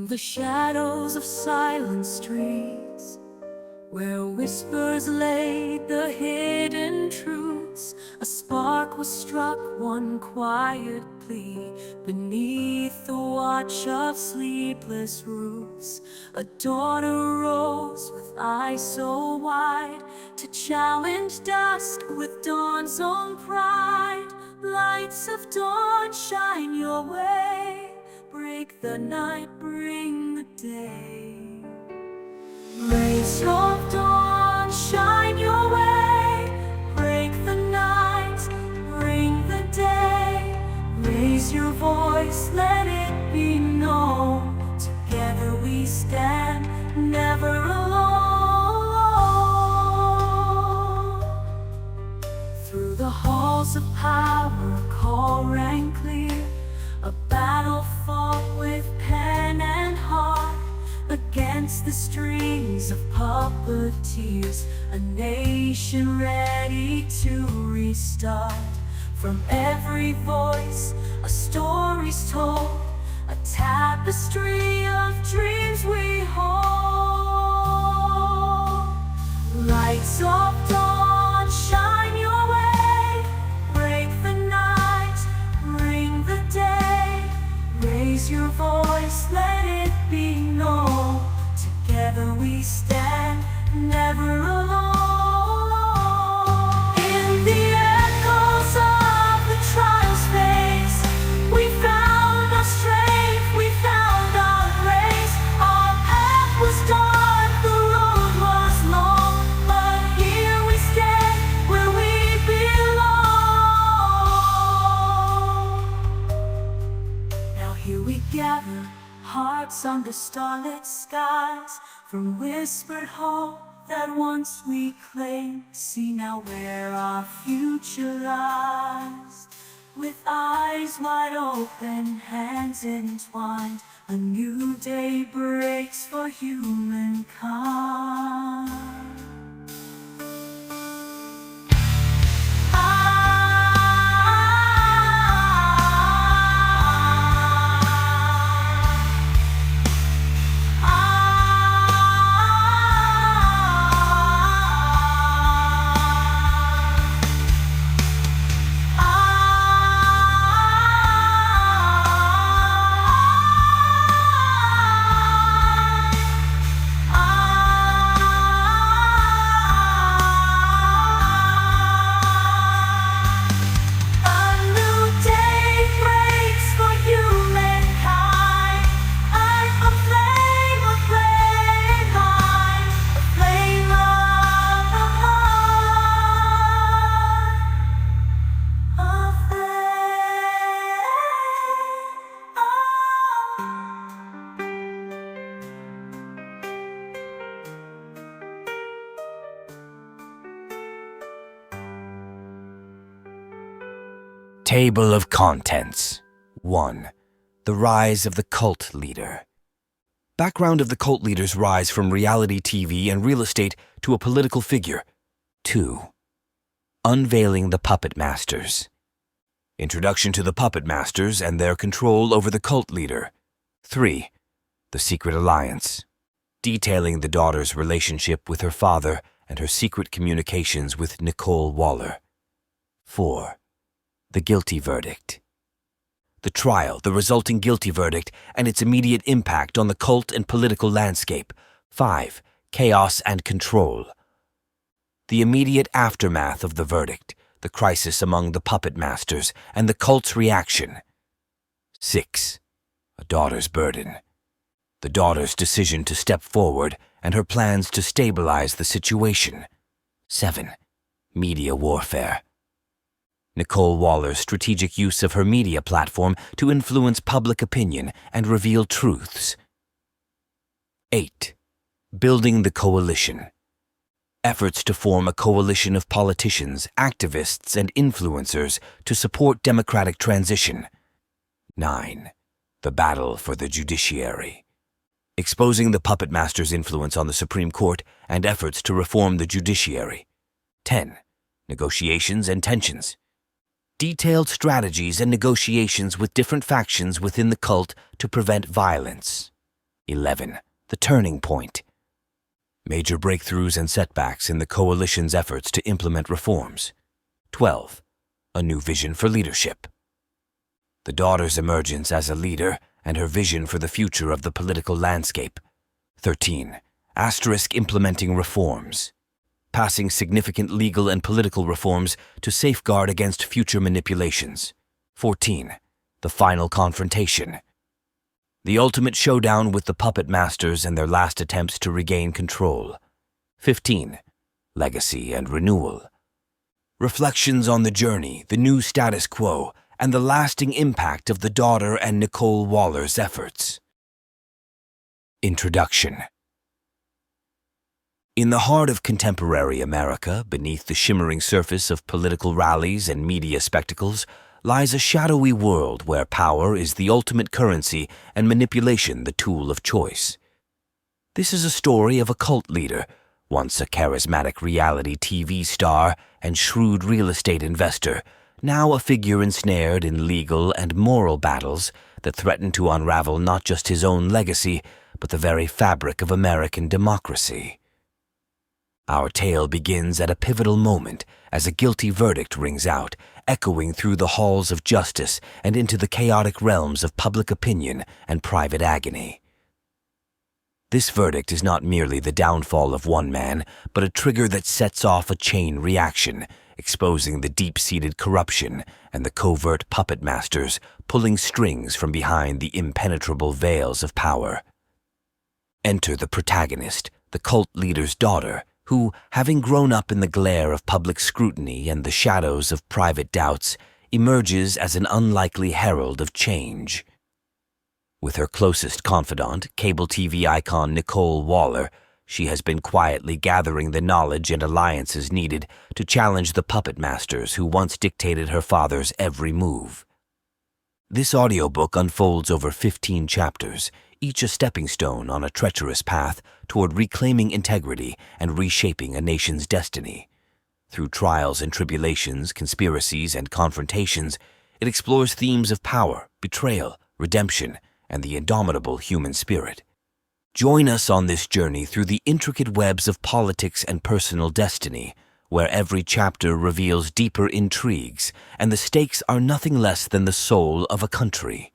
From the shadows of silent streets, where whispers laid the hidden truths, a spark was struck, one quiet plea. Beneath the watch of sleepless roofs, a daughter rose with eyes so wide, to challenge dusk with dawn's own pride. Lights of dawn shine your way, break the night, bring the day. Rays of dawn shine your way, break the night, bring the day. Raise your voice, let it be known, together we stand, never alone. Through the halls of power, a call rang clear, a battle fought with pen and heart, against the strings of puppeteers, a nation ready to restart. From every voice, a story's told, a tapestry of dreams we hold. Lights of dawn shine your way, break the night, bring the day. Raise your voice, let it be known, together we stand, never alone. In the echoes of the trial's face, we found our strength, we found our grace. Our path was dark, the road was long, but here we stand, where we belong. Now here we gather, hearts under starlit skies, from whispered hope that once we claimed. See now where our future lies, with eyes wide open, hands entwined, a new day breaks for humankind. Table of Contents. 1. The rise of the cult leader. Background of the cult leader's rise from reality TV and real estate to a political figure. 2. Unveiling the puppetmasters. Introduction to the puppetmasters and their control over the cult leader. 3. The secret alliance. Detailing the daughter's relationship with her father and her secret communications with Nicole Waller. 4. The guilty verdict. The trial, the resulting guilty verdict, and its immediate impact on the cult and political landscape. 5. Chaos and control. The immediate aftermath of the verdict, the crisis among the puppet masters, and the cult's reaction. 6. A daughter's burden. The daughter's decision to step forward and her plans to stabilize the situation. 7. Media warfare. Nicole Waller's strategic use of her media platform to influence public opinion and reveal truths. 8. Building the coalition. Efforts to form a coalition of politicians, activists, and influencers to support democratic transition. 9. The battle for the judiciary. Exposing the puppet master's influence on the Supreme Court and efforts to reform the judiciary. 10. Negotiations and tensions. Detailed strategies and negotiations with different factions within the cult to prevent violence. 11. The turning point. Major breakthroughs and setbacks in the coalition's efforts to implement reforms. 12. A new vision for leadership. The daughter's emergence as a leader and her vision for the future of the political landscape. 13. Asterisk implementing reforms. Passing significant legal and political reforms to safeguard against future manipulations. 14. The final confrontation. The ultimate showdown with the puppetmasters and their last attempts to regain control. 15. Legacy and renewal. Reflections on the journey, the new status quo, and the lasting impact of the daughter and Nicole Waller's efforts. Introduction. In the heart of contemporary America, beneath the shimmering surface of political rallies and media spectacles, lies a shadowy world where power is the ultimate currency and manipulation the tool of choice. This is a story of a cult leader, once a charismatic reality TV star and shrewd real estate investor, now a figure ensnared in legal and moral battles that threaten to unravel not just his own legacy, but the very fabric of American democracy. Our tale begins at a pivotal moment as a guilty verdict rings out, echoing through the halls of justice and into the chaotic realms of public opinion and private agony. This verdict is not merely the downfall of one man, but a trigger that sets off a chain reaction, exposing the deep-seated corruption and the covert puppet masters pulling strings from behind the impenetrable veils of power. Enter the protagonist, the cult leader's daughter, who, having grown up in the glare of public scrutiny and the shadows of private doubts, emerges as an unlikely herald of change. With her closest confidant, cable TV icon Nicole Waller, she has been quietly gathering the knowledge and alliances needed to challenge the puppet masters who once dictated her father's every move. This audiobook unfolds over 15 chapters, each a stepping stone on a treacherous path toward reclaiming integrity and reshaping a nation's destiny. Through trials and tribulations, conspiracies, and confrontations, it explores themes of power, betrayal, redemption, and the indomitable human spirit. Join us on this journey through the intricate webs of politics and personal destiny, where every chapter reveals deeper intrigues and the stakes are nothing less than the soul of a country.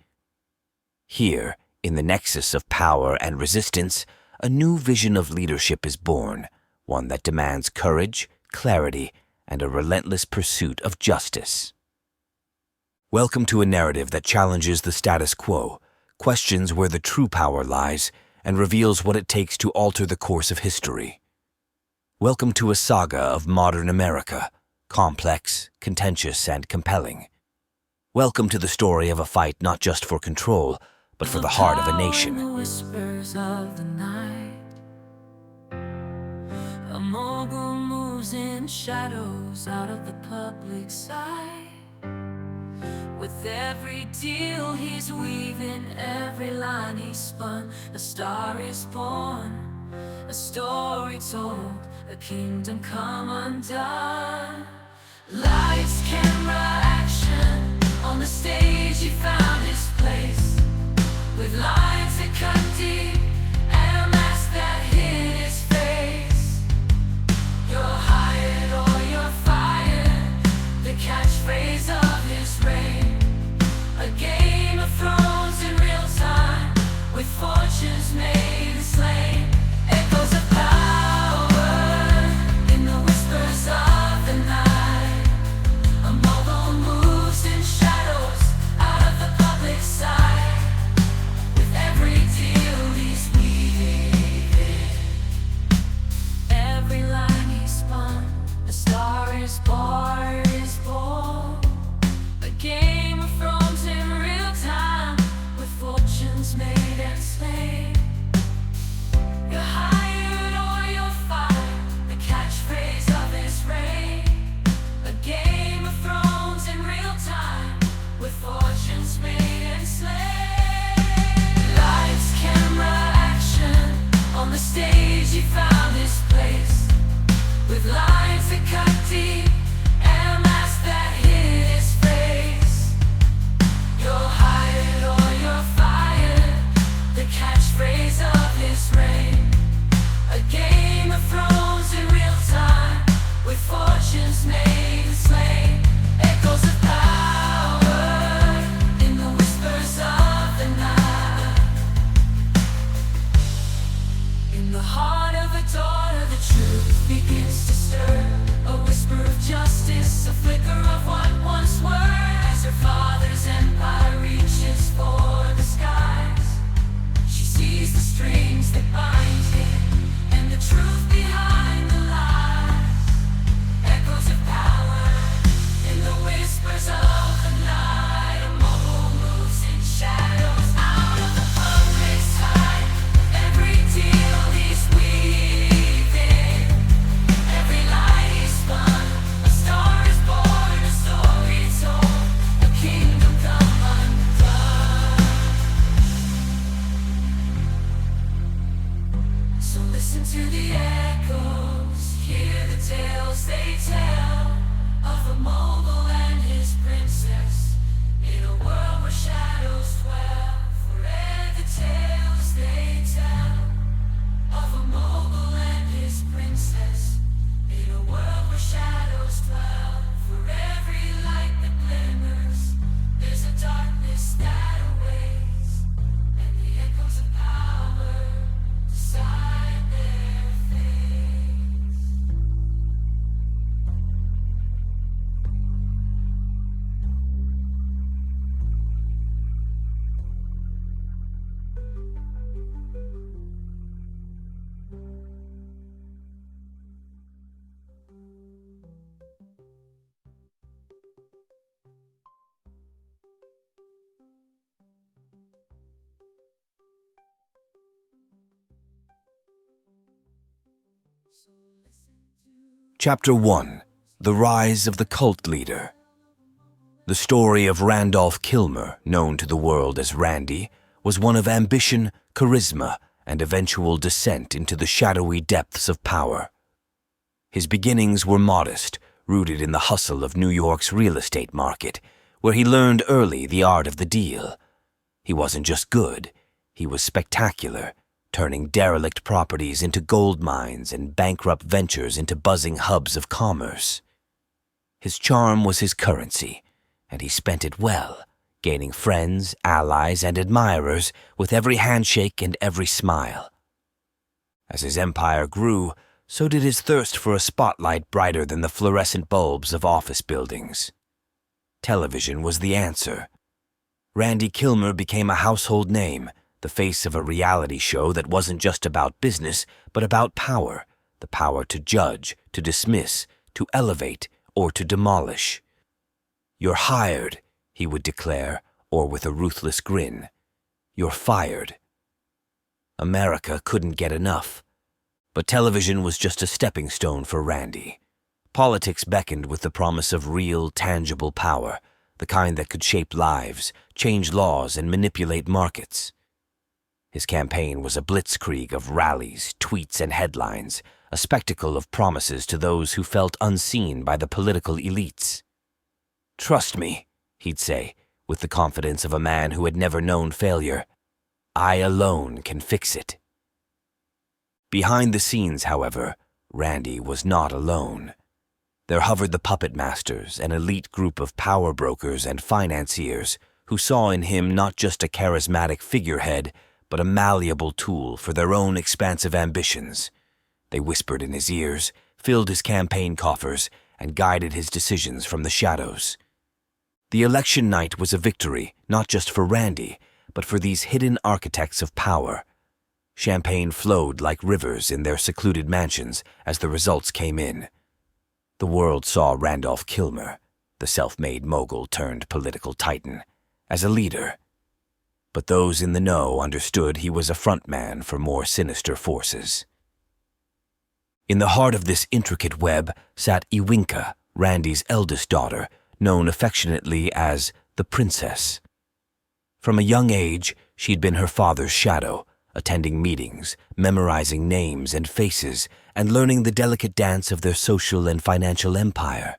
Here, in the nexus of power and resistance, a new vision of leadership is born, one that demands courage, clarity, and a relentless pursuit of justice. Welcome to a narrative that challenges the status quo, questions where the true power lies, and reveals what it takes to alter the course of history. Welcome to a saga of modern America, complex, contentious, and compelling. Welcome to the story of a fight not just for control, but for the heart of a nation. The whispers of the night. A mogul moves in shadows out of the public sight. With every deal he's weaving, every line he's spun, a star is born, a story told, a kingdom come undone. Lights, camera, action, on the stage he found his place. With lines that cut deep and a mask that hid his face. You're hired or you're fired, the catchphrase of his reign. A game of thrones in real time, with fortunes made and slain. Echoes of power in the whispers of the night. A mogul moves in shadows out of the public sight. With every deal he's weaving, every line he's spun, a star is born, a game of thrones in real time, with fortunes made and slain. begins to stir, a whisper of justice, a flicker of what once were. As her father's empire reaches for the skies, she sees the strings that bind him, and the truth behind the lies. Echoes of power in the whispers of the night. A mole moves in shadows out of the public's sight. Every deal he's weaving, every lie he's spun, a star is born, a story told, a kingdom come undone. So listen to the echoes, hear the tales they tell of a mogul and his princess in a world where shadows dwell. Forever the tales they tell of a mogul and his princess in a world where shadows dwell. For every light that glimmers, there's a darkness that awaits, and the echoes of power decide their fates. Chapter 1: The Rise of the Cult Leader. The story of Randolph Kilmer, known to the world as Randy, was one of ambition, charisma, and eventual descent into the shadowy depths of power. His beginnings were modest, rooted in the hustle of New York's real estate market, where he learned early the art of the deal. He wasn't just good, he was spectacular, turning derelict properties into gold mines and bankrupt ventures into buzzing hubs of commerce. His charm was his currency, and he spent it well, gaining friends, allies, and admirers with every handshake and every smile. As his empire grew, so did his thirst for a spotlight brighter than the fluorescent bulbs of office buildings. Television was the answer. Randy Kilmer became a household name, the face of a reality show that wasn't just about business, but about power, the power to judge, to dismiss, to elevate, or to demolish. "You're hired," he would declare, or with a ruthless grin. "You're fired." America couldn't get enough. But television was just a stepping stone for Randy. Politics beckoned with the promise of real, tangible power, the kind that could shape lives, change laws, and manipulate markets. His campaign was a blitzkrieg of rallies, tweets, and headlines, a spectacle of promises to those who felt unseen by the political elites. "Trust me," he'd say, with the confidence of a man who had never known failure. "I alone can fix it." Behind the scenes, however, Randy was not alone. There hovered the puppetmasters, an elite group of power brokers and financiers who saw in him not just a charismatic figurehead, but a malleable tool for their own expansive ambitions. They whispered in his ears, filled his campaign coffers, and guided his decisions from the shadows. The election night was a victory, not just for Randy, but for these hidden architects of power. Champagne flowed like rivers in their secluded mansions as the results came in. The world saw Randolph Kilmer, the self-made mogul turned political titan, as a leader. But those in the know understood he was a frontman for more sinister forces. In the heart of this intricate web sat Iwinka, Randy's eldest daughter, known affectionately as the Princess. From a young age, she'd been her father's shadow, attending meetings, memorizing names and faces, and learning the delicate dance of their social and financial empire.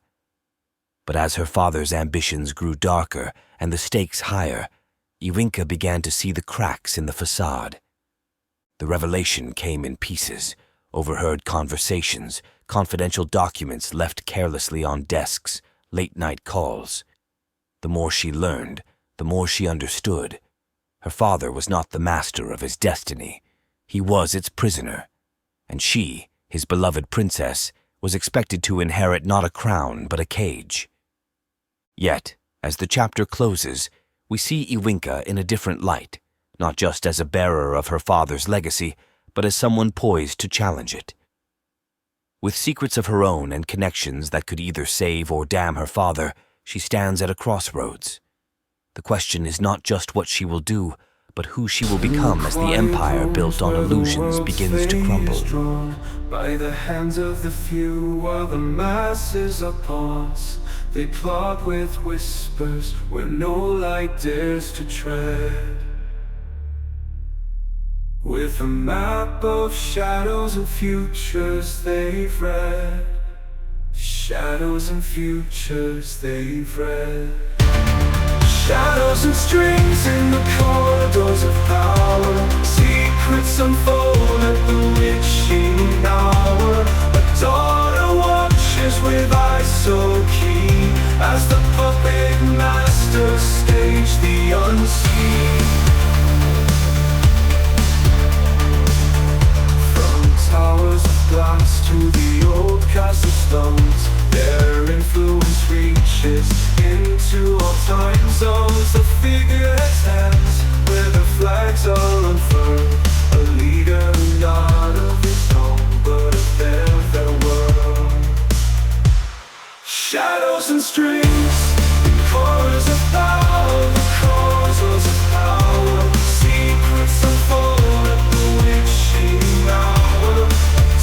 But as her father's ambitions grew darker and the stakes higher, Iwinka began to see the cracks in the facade. The revelation came in pieces: overheard conversations, confidential documents left carelessly on desks, late-night calls. The more she learned, the more she understood. Her father was not the master of his destiny. He was its prisoner, and she, his beloved princess, was expected to inherit not a crown but a cage. Yet, as the chapter closes, we see Iwinka in a different light, not just as a bearer of her father's legacy, but as someone poised to challenge it. With secrets of her own and connections that could either save or damn her father, she stands at a crossroads. The question is not just what she will do, but who she will become as the empire built on illusions begins to crumble. By the hands of the few, while the masses are pawns, they plot with whispers where no light dares to tread. With a map of shadows and futures they've read. Shadows and futures they've read. Shadows and strings in the corridors of power. Secrets unfold at the witching hour. A daughter watches with eyes so keen as the puppet masters stage the unseen. Towers of glass to the old castle stones, their influence reaches into all time zones. The figurehead's hands where the flags are unfurled, a leader not of his own but of their world. Shadows and strings in chorus of power, the causes of power. Secrets unfold at the witching hour.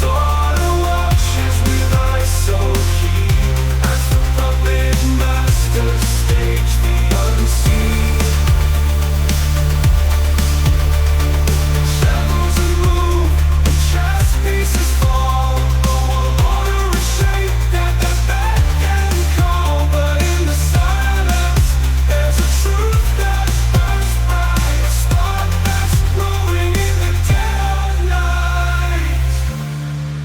Daughter watches with eyes so keen as the puppet masters stage the unseen. Shadows move and chess pieces fall. The world order is shaped at the beck and call. But in the silence there's a truth that burns bright, a spark that's glowing in the dead of night.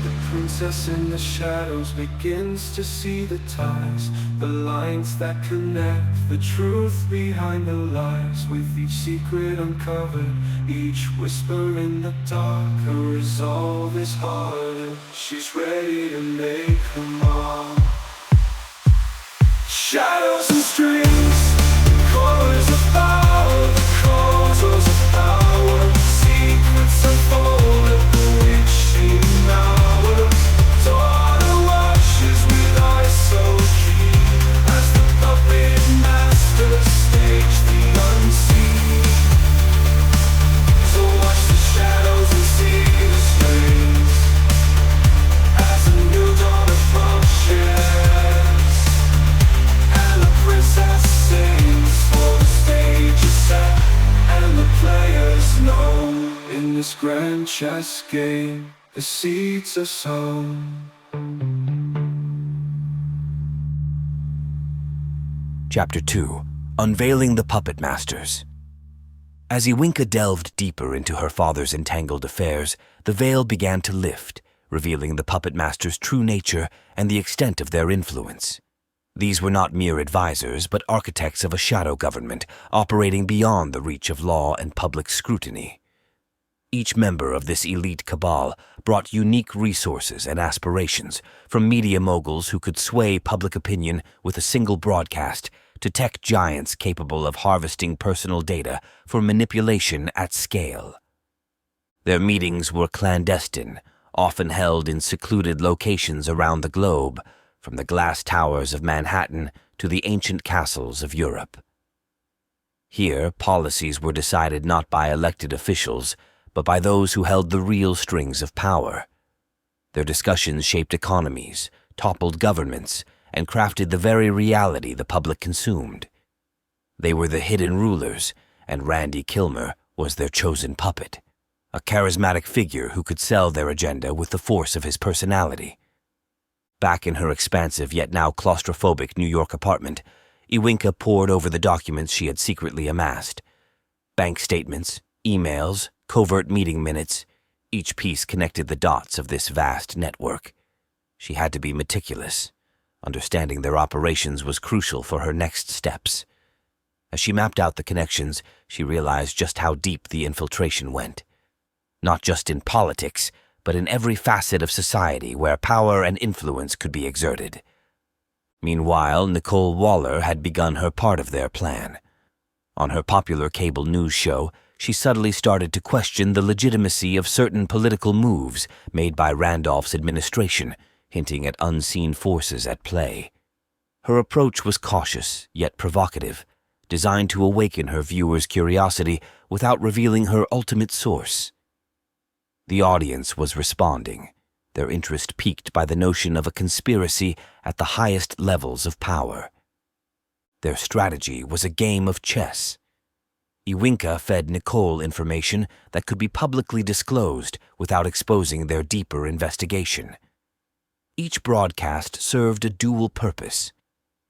The princess in the shadows begins to see the ties, the lines that connect, the truth behind the lies. With each secret uncovered, each whisper in the dark, her resolve is hardened. She's ready to make her mark. Shadows and strings, chorus of power, the causes of power. Secrets unfold at the witching hour. Daughter watches with eyes so keen as the puppet masters stage the unseen. So watch the shadows and see the strings as a new dawn approaches, and the princess sings for the stage is set and the players know. In this grand chess game, the seeds are sown. Chapter 2. Unveiling the Puppet Masters. As Iwinka delved deeper into her father's entangled affairs, the veil began to lift, revealing the puppet masters' true nature and the extent of their influence. These were not mere advisors, but architects of a shadow government operating beyond the reach of law and public scrutiny. Each member of this elite cabal brought unique resources and aspirations, from media moguls who could sway public opinion with a single broadcast to tech giants capable of harvesting personal data for manipulation at scale. Their meetings were clandestine, often held in secluded locations around the globe, from the glass towers of Manhattan to the ancient castles of Europe. Here, policies were decided not by elected officials, but by those who held the real strings of power. Their discussions shaped economies, toppled governments, and crafted the very reality the public consumed. They were the hidden rulers, and Randy Kilmer was their chosen puppet, a charismatic figure who could sell their agenda with the force of his personality. Back in her expansive yet now claustrophobic New York apartment, Iwinka pored over the documents she had secretly amassed. Bank statements, emails, covert meeting minutes, each piece connected the dots of this vast network. She had to be meticulous. Understanding their operations was crucial for her next steps. As she mapped out the connections, she realized just how deep the infiltration went. Not just in politics, but in every facet of society where power and influence could be exerted. Meanwhile, Nicole Waller had begun her part of their plan. On her popular cable news show, she subtly started to question the legitimacy of certain political moves made by Randolph's administration, hinting at unseen forces at play. Her approach was cautious, yet provocative, designed to awaken her viewers' curiosity without revealing her ultimate source. The audience was responding, their interest piqued by the notion of a conspiracy at the highest levels of power. Their strategy was a game of chess. Iwinka fed Nicole information that could be publicly disclosed without exposing their deeper investigation. Each broadcast served a dual purpose: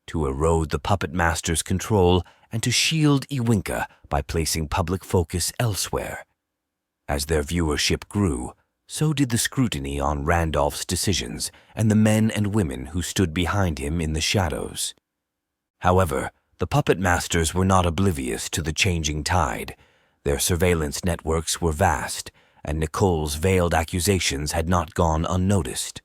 to erode the puppetmasters' control and to shield Iwinka by placing public focus elsewhere. As their viewership grew, so did the scrutiny on Randolph's decisions and the men and women who stood behind him in the shadows. However, the puppetmasters were not oblivious to the changing tide. Their surveillance networks were vast, and Nicole's veiled accusations had not gone unnoticed.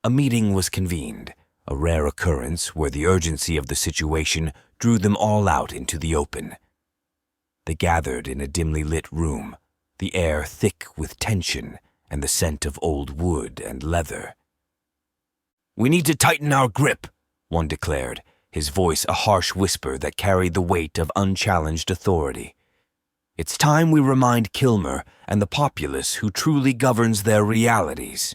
A meeting was convened, a rare occurrence where the urgency of the situation drew them all out into the open. They gathered in a dimly lit room, the air thick with tension and the scent of old wood and leather. "We need to tighten our grip," one declared, his voice a harsh whisper that carried the weight of unchallenged authority. "It's time we remind Kilmer and the populace who truly governs their realities."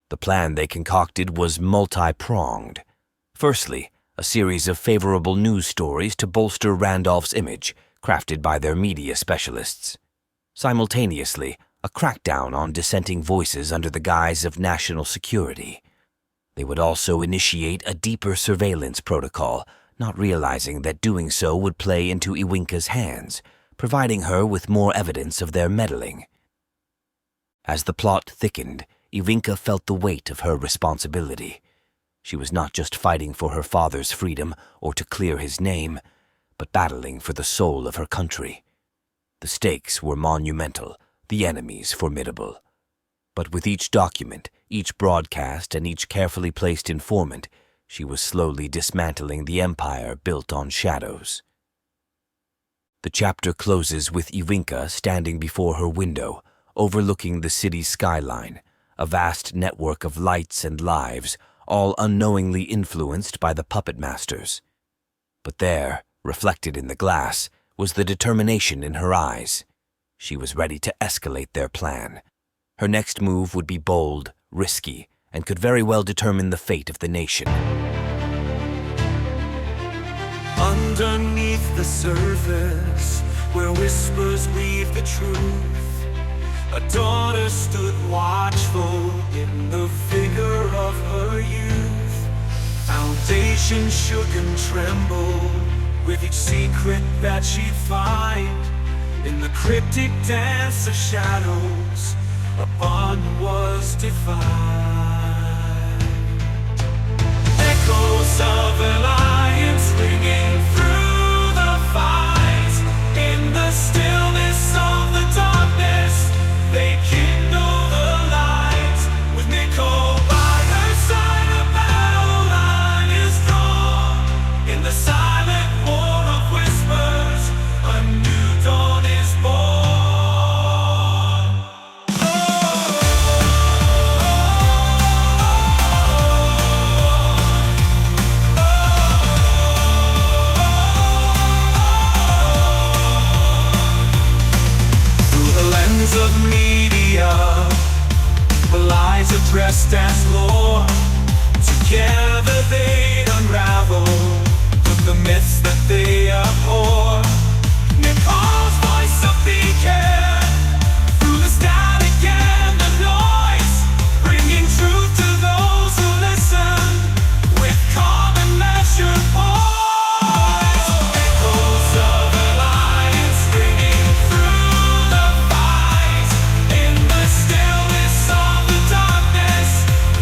The plan they concocted was multi-pronged. Firstly, a series of favorable news stories to bolster Randolph's image, crafted by their media specialists. Simultaneously, a crackdown on dissenting voices under the guise of national security. They would also initiate a deeper surveillance protocol, not realizing that doing so would play into Iwinka's hands, providing her with more evidence of their meddling. As the plot thickened, Iwinka felt the weight of her responsibility. She was not just fighting for her father's freedom or to clear his name, but battling for the soul of her country. The stakes were monumental, the enemies formidable. But with each document, each broadcast, and each carefully placed informant, she was slowly dismantling the empire built on shadows. The chapter closes with Iwinka standing before her window, overlooking the city's skyline, a vast network of lights and lives, all unknowingly influenced by the puppetmasters. But there, reflected in the glass, was the determination in her eyes. She was ready to escalate their plan. Her next move would be bold, risky, and could very well determine the fate of the nation. Underneath the surface, where whispers weave the truth, a daughter stood watchful in the vigor of her youth. Foundation shook and trembled with each secret that she'd find. In the cryptic dance of shadows, a bond was defined. Echoes of alliance ringing through the fight. In the stillness of the darkness, they kindle the light. With Nicole by her side, a battle line is drawn. In the silent war of whispers, a new dawn is born. Of media, the lies are dressed as lore. Together they'd unravel the myths that they abhor. Nicole's voice a beacon through the static and the noise, bringing truth to those who listen with calm and measured poise. Echoes of alliance ringing through the fight. In the stillness of the darkness,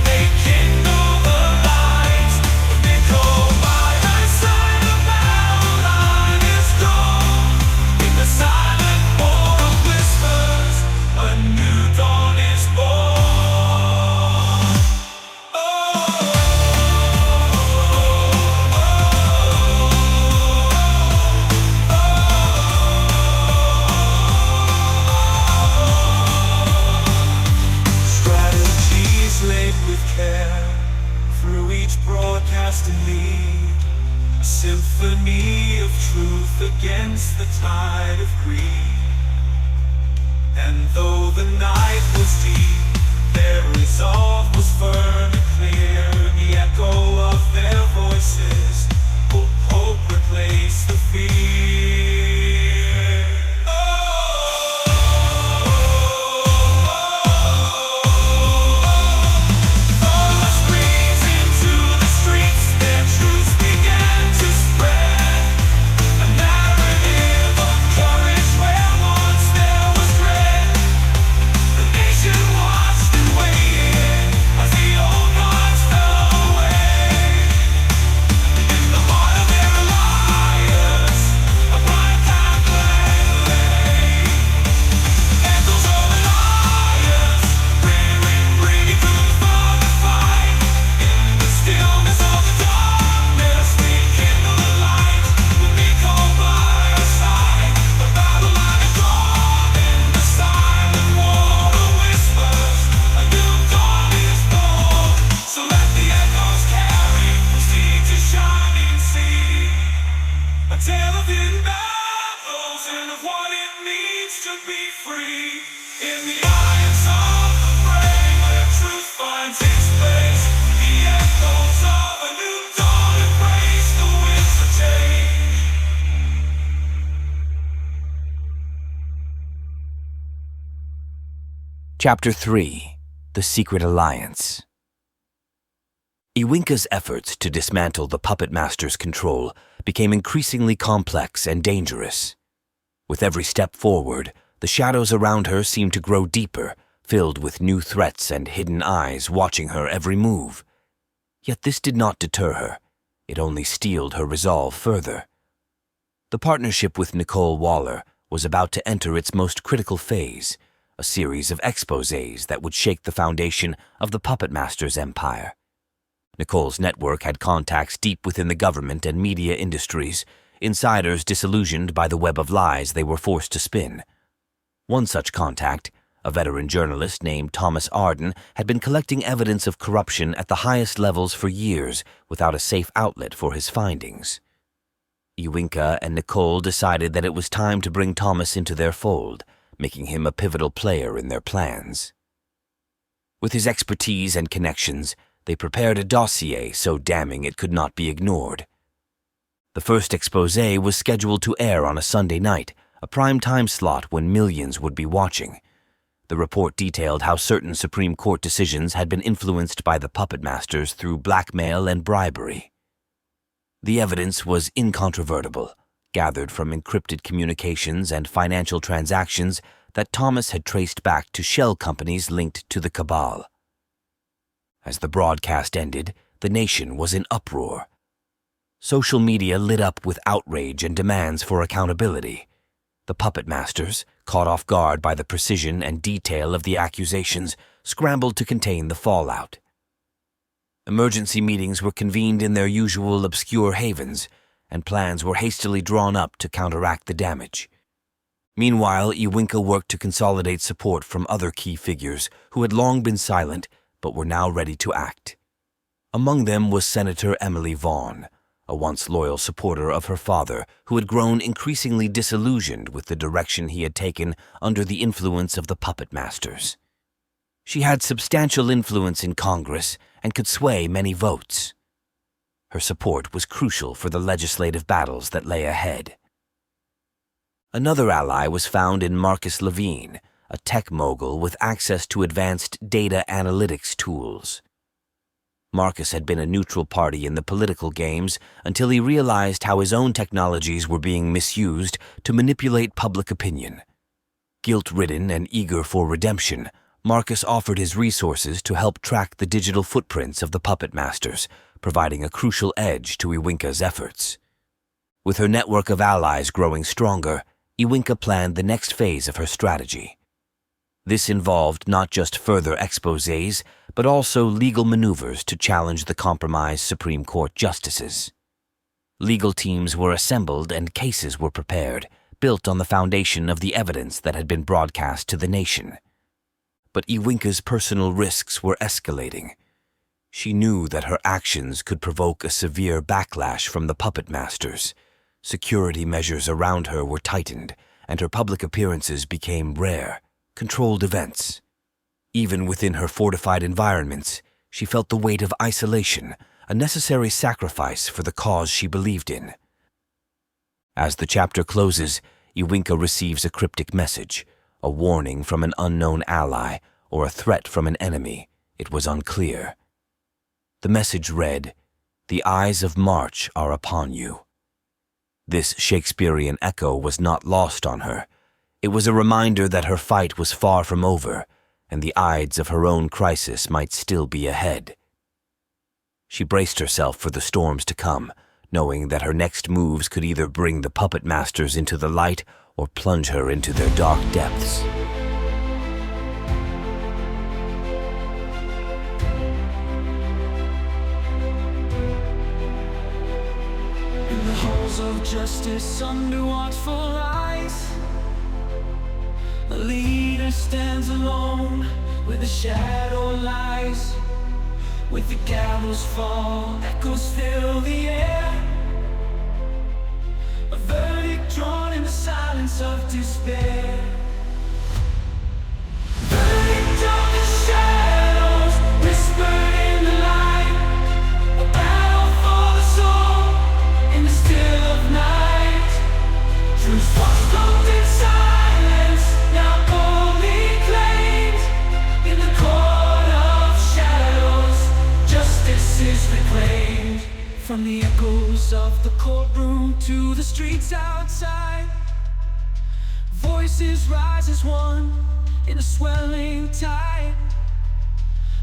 they kindle the light. Nicole by her side, a battle line is drawn. finds its place. The echoes of a new dawn embrace the winds of change. Chapter 3: The Secret Alliance. Iwinka's efforts to dismantle the puppetmasters' control became increasingly complex and dangerous. With every step forward, the shadows around her seemed to grow deeper, filled with new threats and hidden eyes watching her every move. Yet this did not deter her. It only steeled her resolve further. The partnership with Nicole Waller was about to enter its most critical phase, a series of exposés that would shake the foundation of the puppetmasters' empire. Nicole's network had contacts deep within the government and media industries, insiders disillusioned by the web of lies they were forced to spin. One such contact, a veteran journalist named Thomas Arden, had been collecting evidence of corruption at the highest levels for years without a safe outlet for his findings. Iwinka and Nicole decided that it was time to bring Thomas into their fold, making him a pivotal player in their plans. With his expertise and connections, they prepared a dossier so damning it could not be ignored. The first exposé was scheduled to air on a Sunday night, a prime time slot when millions would be watching. The report detailed how certain Supreme Court decisions had been influenced by the puppetmasters through blackmail and bribery. The evidence was incontrovertible, gathered from encrypted communications and financial transactions that Thomas had traced back to shell companies linked to the cabal. As the broadcast ended, the nation was in uproar. Social media lit up with outrage and demands for accountability. The puppetmasters, caught off guard by the precision and detail of the accusations, scrambled to contain the fallout. Emergency meetings were convened in their usual obscure havens, and plans were hastily drawn up to counteract the damage. Meanwhile, Iwinka worked to consolidate support from other key figures who had long been silent but were now ready to act. Among them was Senator Emily Vaughn, a once loyal supporter of her father who had grown increasingly disillusioned with the direction he had taken under the influence of the puppetmasters. She had substantial influence in Congress and could sway many votes. Her support was crucial for the legislative battles that lay ahead. Another ally was found in Marcus Levine, a tech mogul with access to advanced data analytics tools. Marcus had been a neutral party in the political games until he realized how his own technologies were being misused to manipulate public opinion. Guilt-ridden and eager for redemption, Marcus offered his resources to help track the digital footprints of the puppetmasters, providing a crucial edge to Iwinka's efforts. With her network of allies growing stronger, Iwinka planned the next phase of her strategy. This involved not just further exposés, but also legal maneuvers to challenge the compromised Supreme Court justices. Legal teams were assembled and cases were prepared, built on the foundation of the evidence that had been broadcast to the nation. But Iwinka's personal risks were escalating. She knew that her actions could provoke a severe backlash from the puppetmasters. Security measures around her were tightened, and her public appearances became rare, controlled events. Even within her fortified environments, she felt the weight of isolation, a necessary sacrifice for the cause she believed in. As the chapter closes, Iwinka receives a cryptic message, a warning from an unknown ally or a threat from an enemy. It was unclear. The message read, "The eyes of March are upon you." This Shakespearean echo was not lost on her. It was a reminder that her fight was far from over, and the ides of her own crisis might still be ahead. She braced herself for the storms to come, knowing that her next moves could either bring the puppetmasters into the light or plunge her into their dark depths. In the halls of justice under watchful eyes, a leader stands alone where the shadow lies. With the gallows fall, echoes fill the air. A verdict drawn in the silence of despair. Verdict of the shadows, streets outside. Voices rise as one in a swelling tide.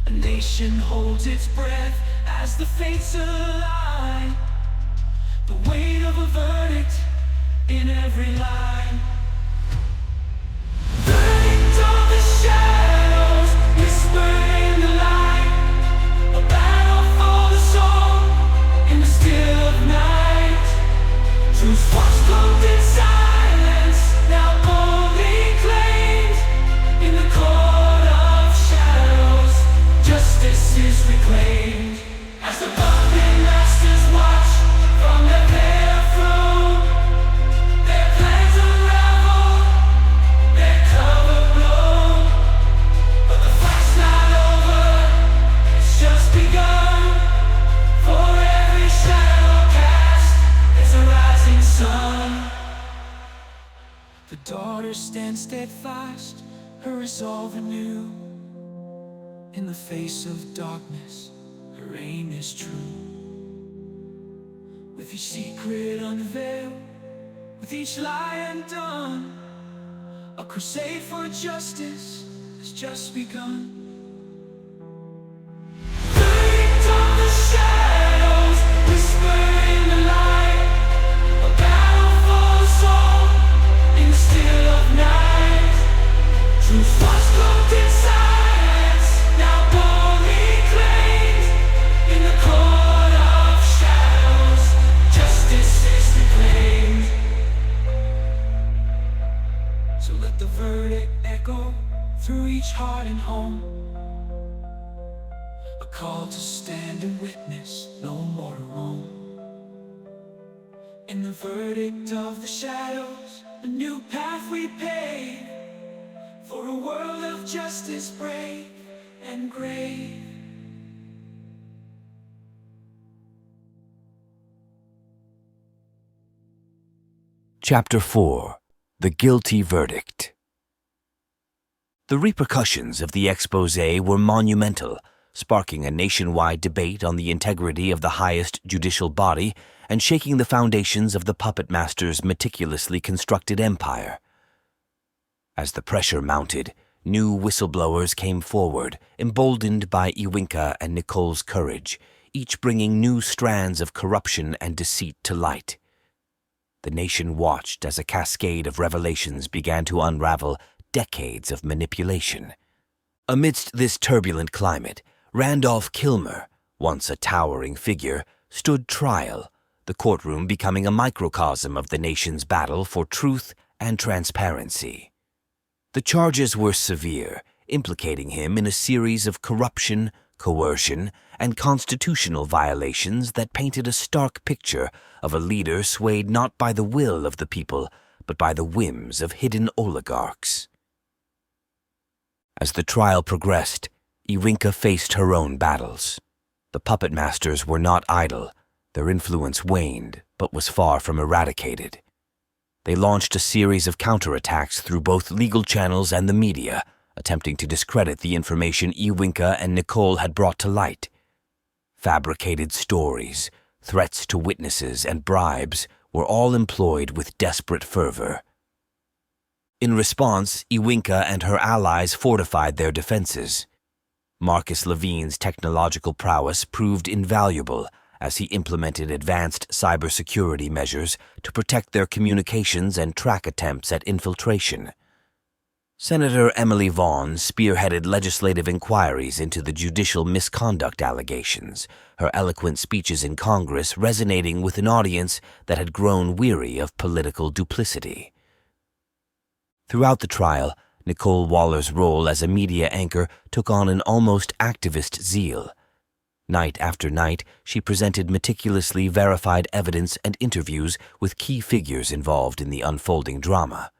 A nation holds its breath as the fates align. The weight of a verdict in every line. Verdict of the shadows, whisper in the light. A battle for the soul in the still of night. Truth once cloaked in silence, now boldly claimed. In the court of shadows, justice is reclaimed. As the puppetmasters watch from their throne, their plans unravel, their cover blown. But the fight's not over, it's just begun. For every shadow cast, there's a rising sun. The daughter stands steadfast, her resolve anew. In the face of darkness, her aim is true. With each secret unveiled, with each lie undone, a crusade for justice has just begun. Verdict of the shadows, whisper in the light. A battle for the soul in the still of night. Truth was cloaked in silence, now boldly claimed. In the court of shadows, justice is reclaimed. So let the verdict echo through each heart and home. A call to stand and witness, no more to roam. In the verdict of the shadows, a new path we pave. For a world of justice brave and grave. Chapter 4. The Guilty Verdict. The repercussions of the exposé were monumental, sparking a nationwide debate on the integrity of the highest judicial body and shaking the foundations of the puppetmasters' meticulously constructed empire. As the pressure mounted, new whistleblowers came forward, emboldened by Iwinka and Nicole's courage, each bringing new strands of corruption and deceit to light. The nation watched as a cascade of revelations began to unravel decades of manipulation. Amidst this turbulent climate, Randolph Kilmer, once a towering figure, stood trial, the courtroom becoming a microcosm of the nation's battle for truth and transparency. The charges were severe, implicating him in a series of corruption, coercion, and constitutional violations that painted a stark picture of a leader swayed not by the will of the people, but by the whims of hidden oligarchs. As the trial progressed, Iwinka faced her own battles. The puppetmasters were not idle. Their influence waned, but was far from eradicated. They launched a series of counterattacks through both legal channels and the media, attempting to discredit the information Iwinka and Nicole had brought to light. Fabricated stories, threats to witnesses, and bribes were all employed with desperate fervor. In response, Iwinka and her allies fortified their defenses. Marcus Levine's technological prowess proved invaluable as he implemented advanced cybersecurity measures to protect their communications and track attempts at infiltration. Senator Emily Vaughn spearheaded legislative inquiries into the judicial misconduct allegations, her eloquent speeches in Congress resonating with an audience that had grown weary of political duplicity. Throughout the trial, Nicole Waller's role as a media anchor took on an almost activist zeal. Night after night, she presented meticulously verified evidence and interviews with key figures involved in the unfolding drama.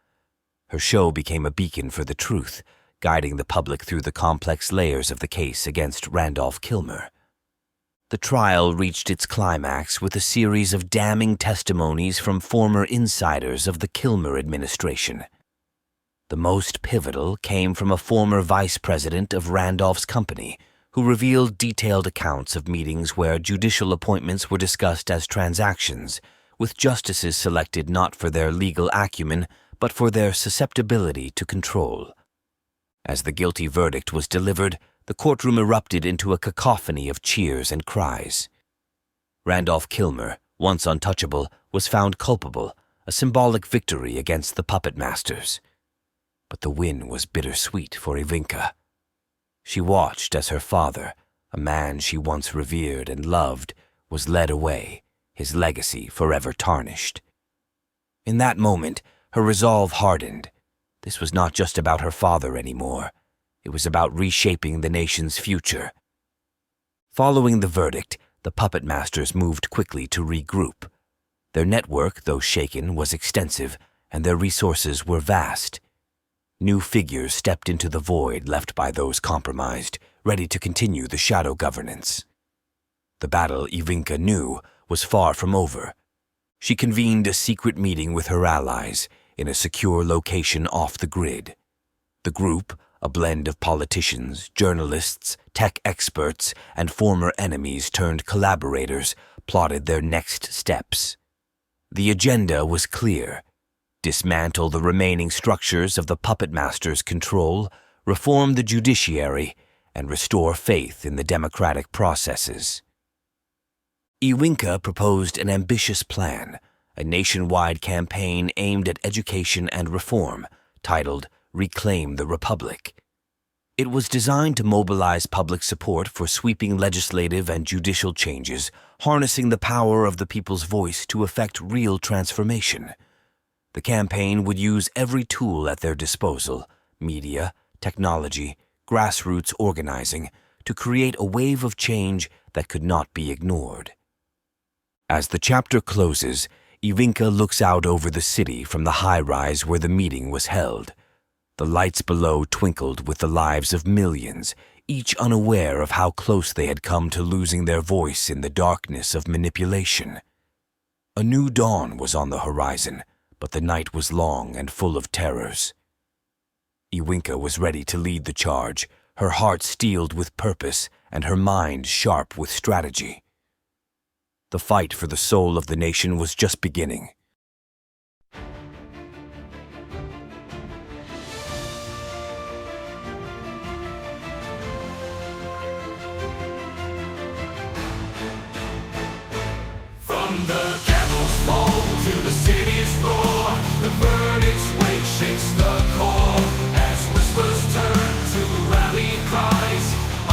Her show became a beacon for the truth, guiding the public through the complex layers of the case against Randolph Kilmer. The trial reached its climax with a series of damning testimonies from former insiders of the Kilmer administration. The most pivotal came from a former vice president of Randolph's company, who revealed detailed accounts of meetings where judicial appointments were discussed as transactions, with justices selected not for their legal acumen, but for their susceptibility to control. As the guilty verdict was delivered, the courtroom erupted into a cacophony of cheers and cries. Randolph Kilmer, once untouchable, was found culpable, a symbolic victory against the puppetmasters. But the win was bittersweet for Iwinka. She watched as her father, a man she once revered and loved, was led away, his legacy forever tarnished. In that moment, her resolve hardened. This was not just about her father anymore. It was about reshaping the nation's future. Following the verdict, the puppetmasters moved quickly to regroup. Their network, though shaken, was extensive, and their resources were vast. New figures stepped into the void left by those compromised, ready to continue the shadow governance. The battle, Iwinka knew, was far from over. She convened a secret meeting with her allies in a secure location off the grid. The group, a blend of politicians, journalists, tech experts, and former enemies turned collaborators, plotted their next steps. The agenda was clear: dismantle the remaining structures of the puppetmasters' control, reform the judiciary, and restore faith in the democratic processes. Iwinka proposed an ambitious plan, a nationwide campaign aimed at education and reform, titled Reclaim the Republic. It was designed to mobilize public support for sweeping legislative and judicial changes, harnessing the power of the people's voice to effect real transformation. The campaign would use every tool at their disposal, media, technology, grassroots organizing, to create a wave of change that could not be ignored. As the chapter closes, Iwinka looks out over the city from the high-rise where the meeting was held. The lights below twinkled with the lives of millions, each unaware of how close they had come to losing their voice in the darkness of manipulation. A new dawn was on the horizon, but the night was long and full of terrors. Iwinka was ready to lead the charge, her heart steeled with purpose and her mind sharp with strategy. The fight for the soul of the nation was just beginning. From the camel's fall to the city's roar, the verdict's weight shakes the core, as whispers turn to rally cries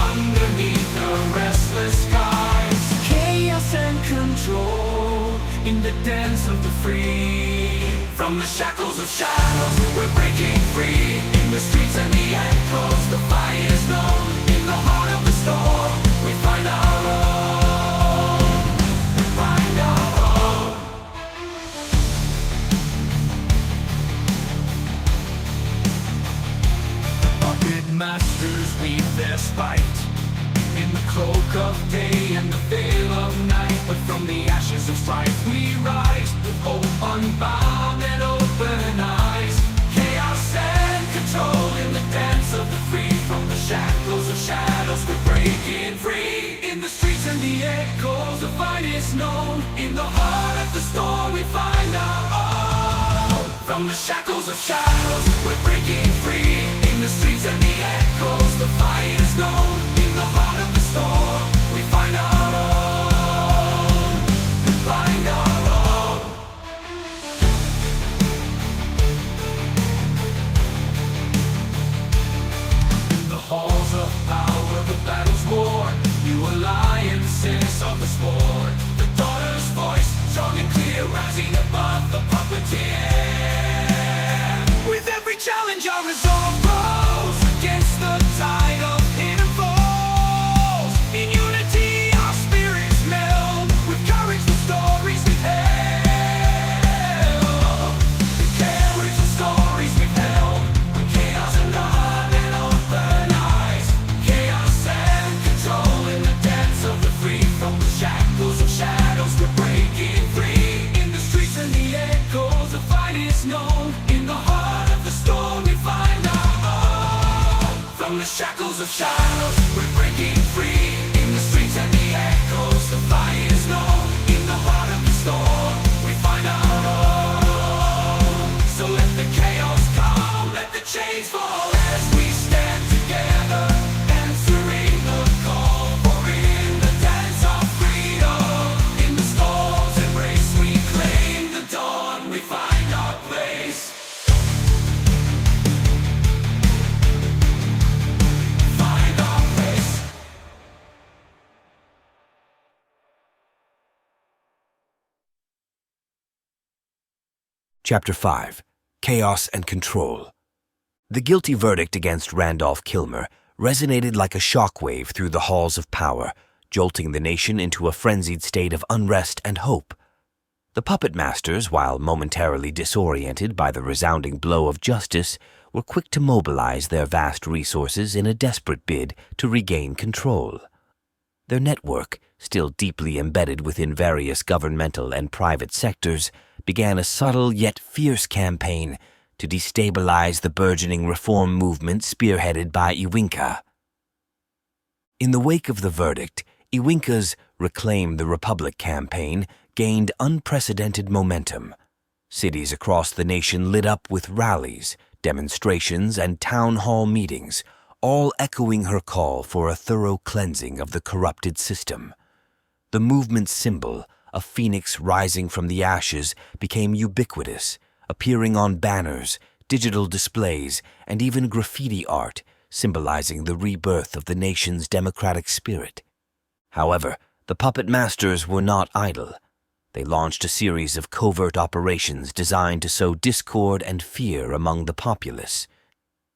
underneath the restless skies. Chaos and control in the dance of the free. From the shackles of shadows, we're breaking free. In the streets and the echoes, the fight is known. In the heart of the storm, we find our own. Find our own. Puppetmasters weave their spite in the cloak of day and the veil of night. But from the ashes of strife we rise, with hope unbound and open eyes. Chaos and control in the dance of the free. From the shackles of shadows we're breaking free. In the streets and the echoes the fight is known. In the heart of the storm we find our own. From the shackles of shadows we're breaking free. In the streets and the echoes the fight is known. In the heart of the storm we find our own. Find our own. In the halls of power the battle's war. New alliances of the sport. The daughter's voice strong and clear, rising above the puppeteer. With every challenge our resolve grows against the tide of hidden foes. In unity our spirits meld, with courage the stories we tell. The courage the stories we tell. With chaos and love and open eyes. Chaos and control in the dance of the free. From the shackles of shadows we're breaking free. In the streets and the echoes the fight is known. In the heart of the storm we find our own. From the shackles of shadows we're breaking free. In the streets and the echoes the fight is known. In the heart of the storm we Chapter 5. Chaos and Control. The guilty verdict against Randolph Kilmer resonated like a shockwave through the halls of power, jolting the nation into a frenzied state of unrest and hope. The puppetmasters, while momentarily disoriented by the resounding blow of justice, were quick to mobilize their vast resources in a desperate bid to regain control. Their network, still deeply embedded within various governmental and private sectors, began a subtle yet fierce campaign to destabilize the burgeoning reform movement spearheaded by Iwinka. In the wake of the verdict, Iwinka's Reclaim the Republic campaign gained unprecedented momentum. Cities across the nation lit up with rallies, demonstrations, and town hall meetings, all echoing her call for a thorough cleansing of the corrupted system. The movement's symbol, a phoenix rising from the ashes, became ubiquitous, appearing on banners, digital displays, and even graffiti art, symbolizing the rebirth of the nation's democratic spirit. However, the puppetmasters were not idle. They launched a series of covert operations designed to sow discord and fear among the populace.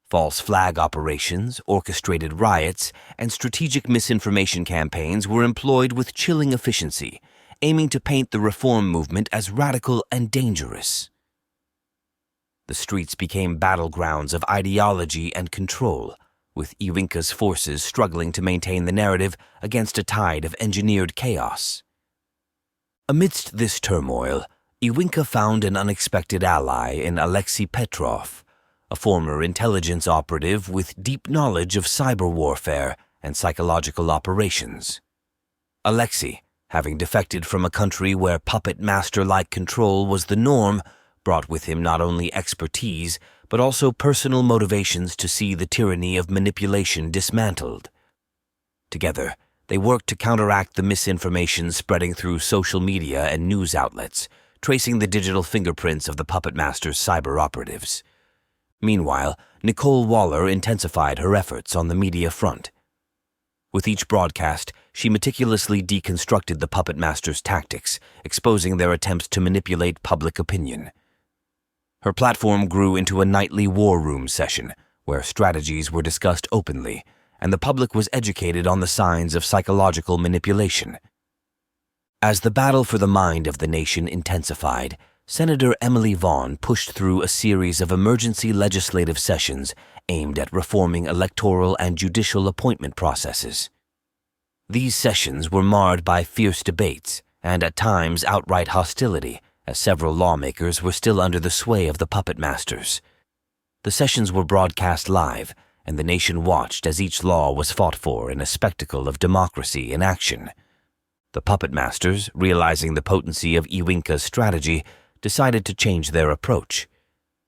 False flag operations, orchestrated riots, and strategic misinformation campaigns were employed with chilling efficiency, aiming to paint the reform movement as radical and dangerous. The streets became battlegrounds of ideology and control, with Iwinka's forces struggling to maintain the narrative against a tide of engineered chaos. Amidst this turmoil, Iwinka found an unexpected ally in Alexei Petrov, a former intelligence operative with deep knowledge of cyber warfare and psychological operations. Alexei, having defected from a country where puppet master-like control was the norm, brought with him not only expertise, but also personal motivations to see the tyranny of manipulation dismantled. Together, they worked to counteract the misinformation spreading through social media and news outlets, tracing the digital fingerprints of the puppetmaster's cyber operatives. Meanwhile, Nicole Waller intensified her efforts on the media front. With each broadcast, she meticulously deconstructed the puppetmaster's tactics, exposing their attempts to manipulate public opinion. Her platform grew into a nightly war room session, where strategies were discussed openly, and the public was educated on the signs of psychological manipulation. As the battle for the mind of the nation intensified, Senator Emily Vaughn pushed through a series of emergency legislative sessions aimed at reforming electoral and judicial appointment processes. These sessions were marred by fierce debates and at times outright hostility, as several lawmakers were still under the sway of the puppetmasters. The sessions were broadcast live, and the nation watched as each law was fought for in a spectacle of democracy in action. The puppetmasters, realizing the potency of Iwinka's strategy, decided to change their approach.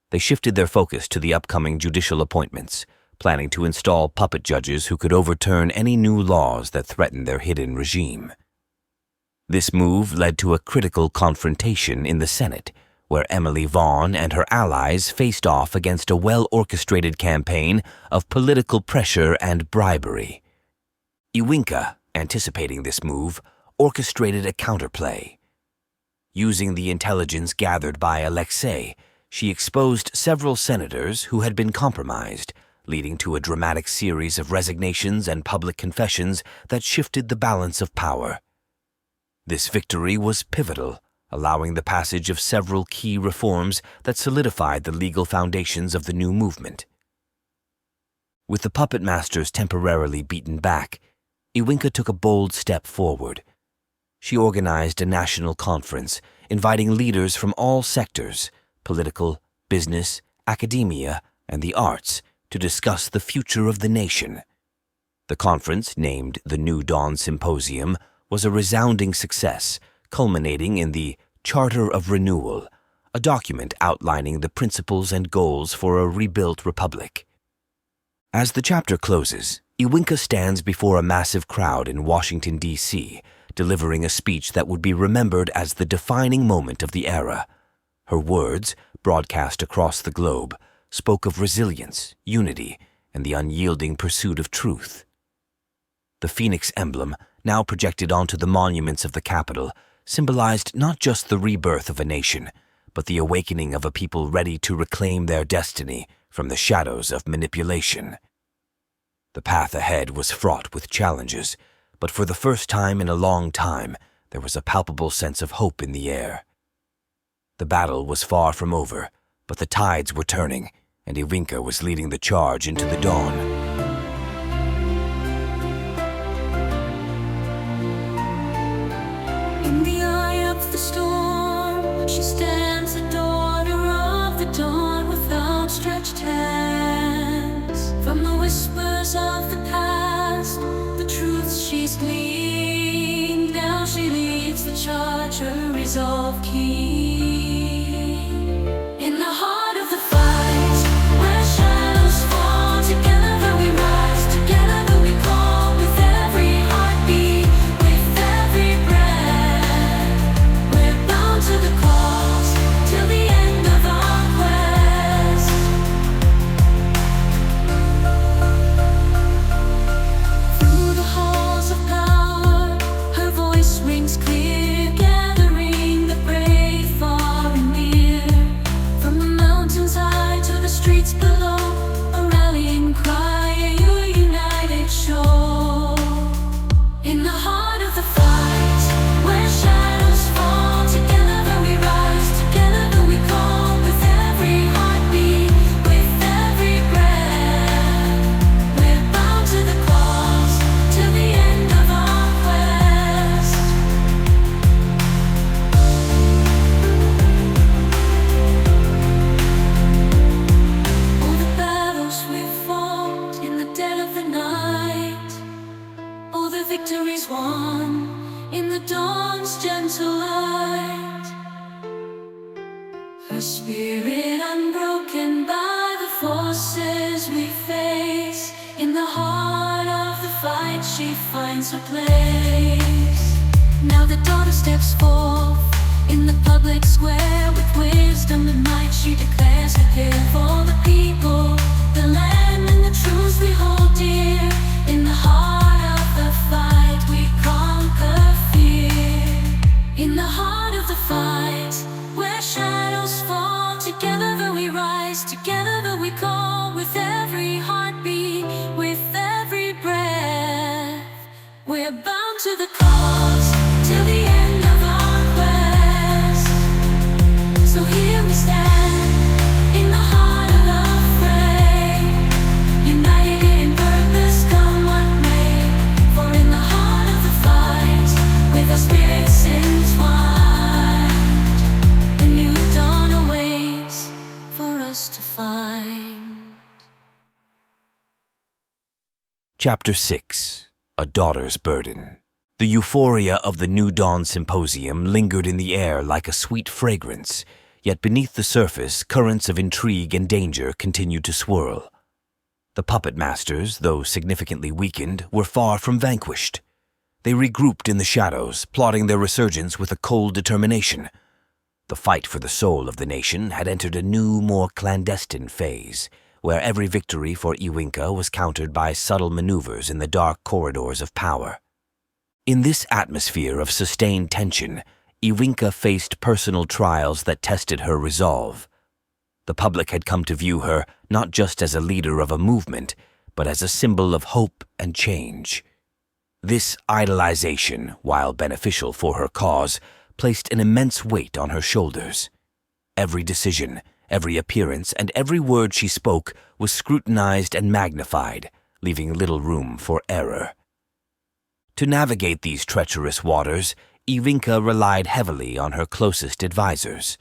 They shifted their focus to the upcoming judicial appointments, planning to install puppet judges who could overturn any new laws that threatened their hidden regime. This move led to a critical confrontation in the Senate, where Emily Vaughn and her allies faced off against a well-orchestrated campaign of political pressure and bribery. Iwinka, anticipating this move, orchestrated a counterplay. Using the intelligence gathered by Alexei, she exposed several senators who had been compromised, leading to a dramatic series of resignations and public confessions that shifted the balance of power. This victory was pivotal, allowing the passage of several key reforms that solidified the legal foundations of the new movement. With the puppetmasters temporarily beaten back, Iwinka took a bold step forward. She organized a national conference, inviting leaders from all sectors, political, business, academia, and the arts, to discuss the future of the nation. The conference, named the New Dawn Symposium, was a resounding success, culminating in the Charter of Renewal, a document outlining the principles and goals for a rebuilt republic. As the chapter closes, Iwinka stands before a massive crowd in Washington, D.C., delivering a speech that would be remembered as the defining moment of the era. Her words, broadcast across the globe, spoke of resilience, unity, and the unyielding pursuit of truth. The phoenix emblem, now projected onto the monuments of the Capitol, symbolized not just the rebirth of a nation, but the awakening of a people ready to reclaim their destiny from the shadows of manipulation. The path ahead was fraught with challenges, but for the first time in a long time, there was a palpable sense of hope in the air. The battle was far from over, but the tides were turning, and Iwinka was leading the charge into the dawn. In the eye of the storm, she stands, the daughter of the dawn, with outstretched hands. From the whispers of the past, the truths she's gleaned, now she leads the charge, her resolve keen. In the heart of the fight, where shadows fall, together we rise, together we call, with every heartbeat, with every breath. We're bound to the cause, till the end of our quest. Through the halls of power, her voice rings clear, gathering the brave far and near. From the mountains high to the streets below, a rallying cry, a united show. In the heart of the fight, where shadows fall, together we rise, together we call, with every heartbeat, with every breath. We're bound to the cause, till the end of our quest. All the battles we fought in the dead of the night, all the victories won in the dawn's gentle light. Her spirit unbroken by the forces we face, in the heart of the fight she finds her place. Now the daughter steps forth in the public square, with wisdom and might she declares her care for the people, the land and the truths we hold dear. In the heart of the fight we conquer fear. In the heart of the fight, where shadows fall, together we rise, together we call, with every heartbeat, with every breath. We're bound to the cause, till the end of our quest. So here we stand, in the heart of the fray, united in purpose, come what may. For in the heart of the fight, with our spirits entwined, a new dawn awaits for us to find. Chapter 6. A Daughter's Burden. The euphoria of the New Dawn Symposium lingered in the air like a sweet fragrance, yet beneath the surface, currents of intrigue and danger continued to swirl. The puppetmasters, though significantly weakened, were far from vanquished. They regrouped in the shadows, plotting their resurgence with a cold determination. The fight for the soul of the nation had entered a new, more clandestine phase, where every victory for Iwinka was countered by subtle maneuvers in the dark corridors of power. In this atmosphere of sustained tension, Iwinka faced personal trials that tested her resolve. The public had come to view her not just as a leader of a movement, but as a symbol of hope and change. This idolization, while beneficial for her cause, placed an immense weight on her shoulders. Every decision, every appearance, and every word she spoke was scrutinized and magnified, leaving little room for error. To navigate these treacherous waters, Iwinka relied heavily on her closest advisors.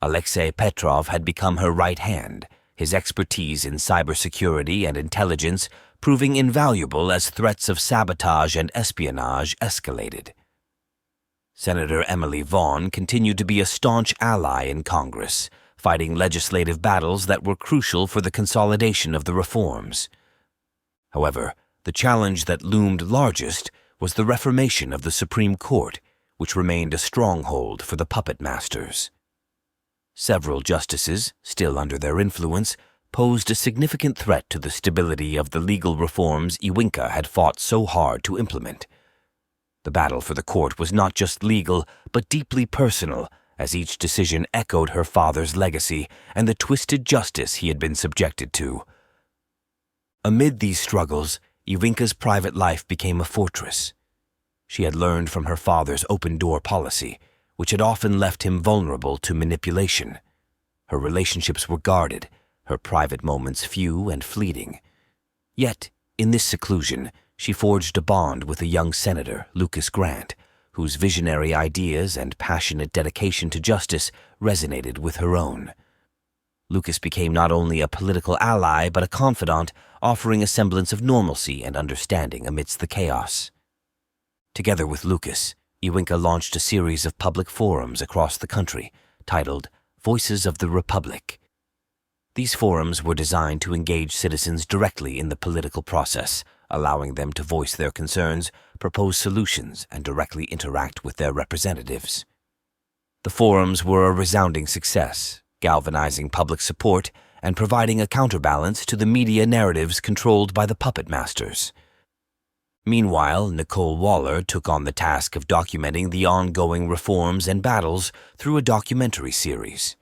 Alexei Petrov had become her right hand, his expertise in cybersecurity and intelligence proving invaluable as threats of sabotage and espionage escalated. Senator Emily Vaughn continued to be a staunch ally in Congress, fighting legislative battles that were crucial for the consolidation of the reforms. However, the challenge that loomed largest was the reformation of the Supreme Court, which remained a stronghold for the puppetmasters. Several justices, still under their influence, posed a significant threat to the stability of the legal reforms Iwinka had fought so hard to implement. The battle for the court was not just legal, but deeply personal, as each decision echoed her father's legacy and the twisted justice he had been subjected to. Amid these struggles, Iwinka's private life became a fortress. She had learned from her father's open-door policy, which had often left him vulnerable to manipulation. Her relationships were guarded, her private moments few and fleeting. Yet, in this seclusion, she forged a bond with a young senator, Lucas Grant, whose visionary ideas and passionate dedication to justice resonated with her own. Lucas became not only a political ally but a confidant, offering a semblance of normalcy and understanding amidst the chaos. Together with Lucas, Iwinka launched a series of public forums across the country, titled Voices of the Republic. These forums were designed to engage citizens directly in the political process, allowing them to voice their concerns, propose solutions, and directly interact with their representatives. The forums were a resounding success, galvanizing public support and providing a counterbalance to the media narratives controlled by the puppetmasters. Meanwhile, Nicole Waller took on the task of documenting the ongoing reforms and battles through a documentary series.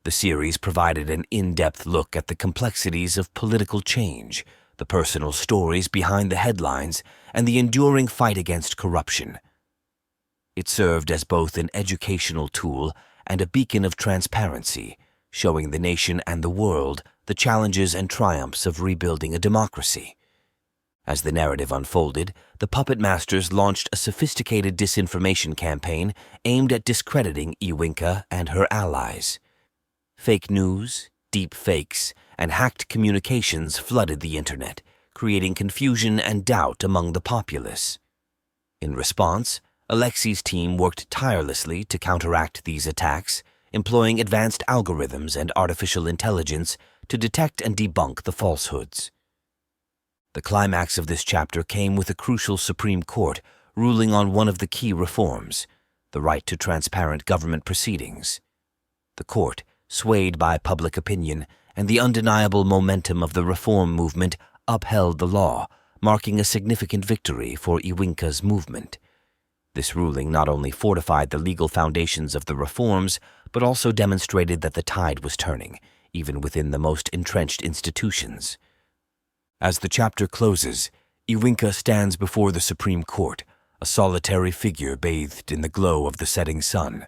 The series provided an in-depth look at the complexities of political change, the personal stories behind the headlines, and the enduring fight against corruption. It served as both an educational tool and a beacon of transparency, showing the nation and the world the challenges and triumphs of rebuilding a democracy. As the narrative unfolded, the puppetmasters launched a sophisticated disinformation campaign aimed at discrediting Iwinka and her allies. Fake news, deep fakes, and hacked communications flooded the internet, creating confusion and doubt among the populace. In response, Alexei's team worked tirelessly to counteract these attacks, employing advanced algorithms and artificial intelligence to detect and debunk the falsehoods. The climax of this chapter came with a crucial Supreme Court ruling on one of the key reforms, the right to transparent government proceedings. The court, swayed by public opinion and the undeniable momentum of the reform movement, upheld the law, marking a significant victory for Iwinka's movement. This ruling not only fortified the legal foundations of the reforms, but also demonstrated that the tide was turning, even within the most entrenched institutions. As the chapter closes, Iwinka stands before the Supreme Court, a solitary figure bathed in the glow of the setting sun.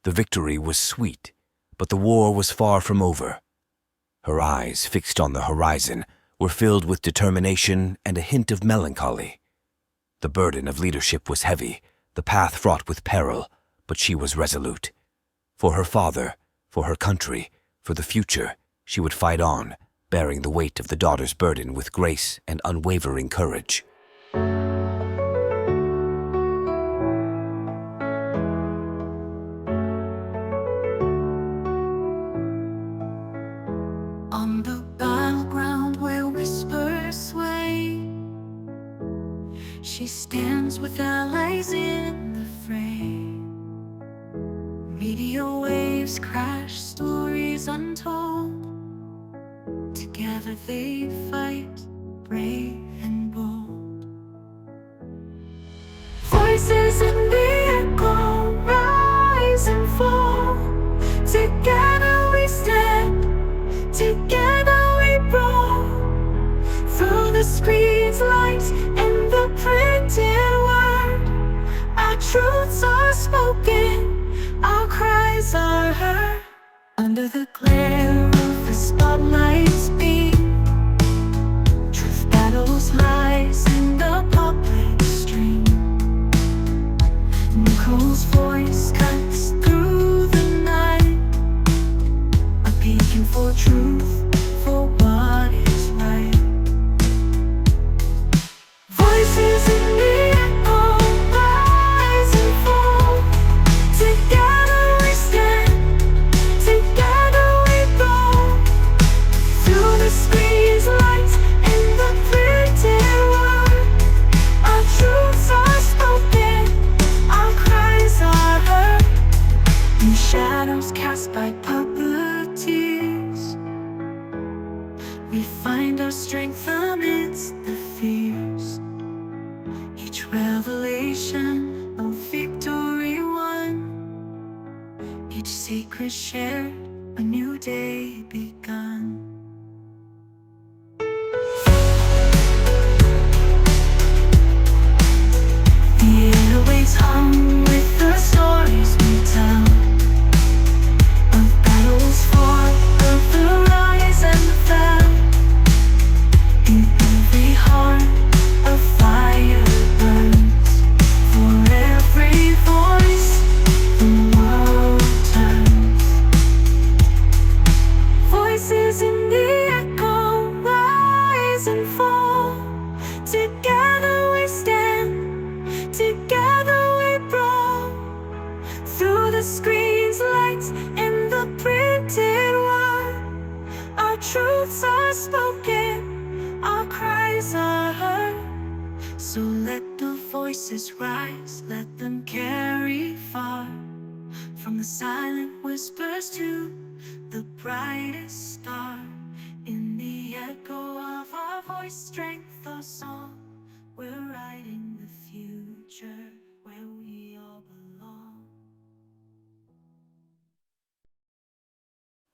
The victory was sweet, but the war was far from over. Her eyes, fixed on the horizon, were filled with determination and a hint of melancholy. The burden of leadership was heavy, the path fraught with peril, but she was resolute. For her father, for her country, for the future, she would fight on, bearing the weight of the daughter's burden with grace and unwavering courage. On the battleground where whispers sway, she stands with allies in the fray. Media waves crash, stories untold. Together they fight, brave and bold. Voices in the echo rise and fall. Together we stand, together we brawl. Through the screen's light and the printed word, our truths are spoken, our cries are heard. Under the glare of the spotlight's beam, truth battles lies in the public stream. Nicole's voice cuts through the night, a beacon for truth, for what is right. Voices in the echo rise and fall. Together we stand, together we go. Through the screen's light and the printed word, our truths are spoken, our cries are heard. is shared, a new day begun. The airwaves hum with the stories we tell, of battles fought, of the rise and the fell. In every heart a fire burns, for every voice the world turns. Voices in the echo rise and fall. Together we stand, together we brawl. Through the screen's lights and the printed word, our truths are spoken, our cries are heard. So let the voices rise, let them carry far, from the silent whispers to the brightest star. In the echo of our voice, strength of song, we're writing the future where we all belong.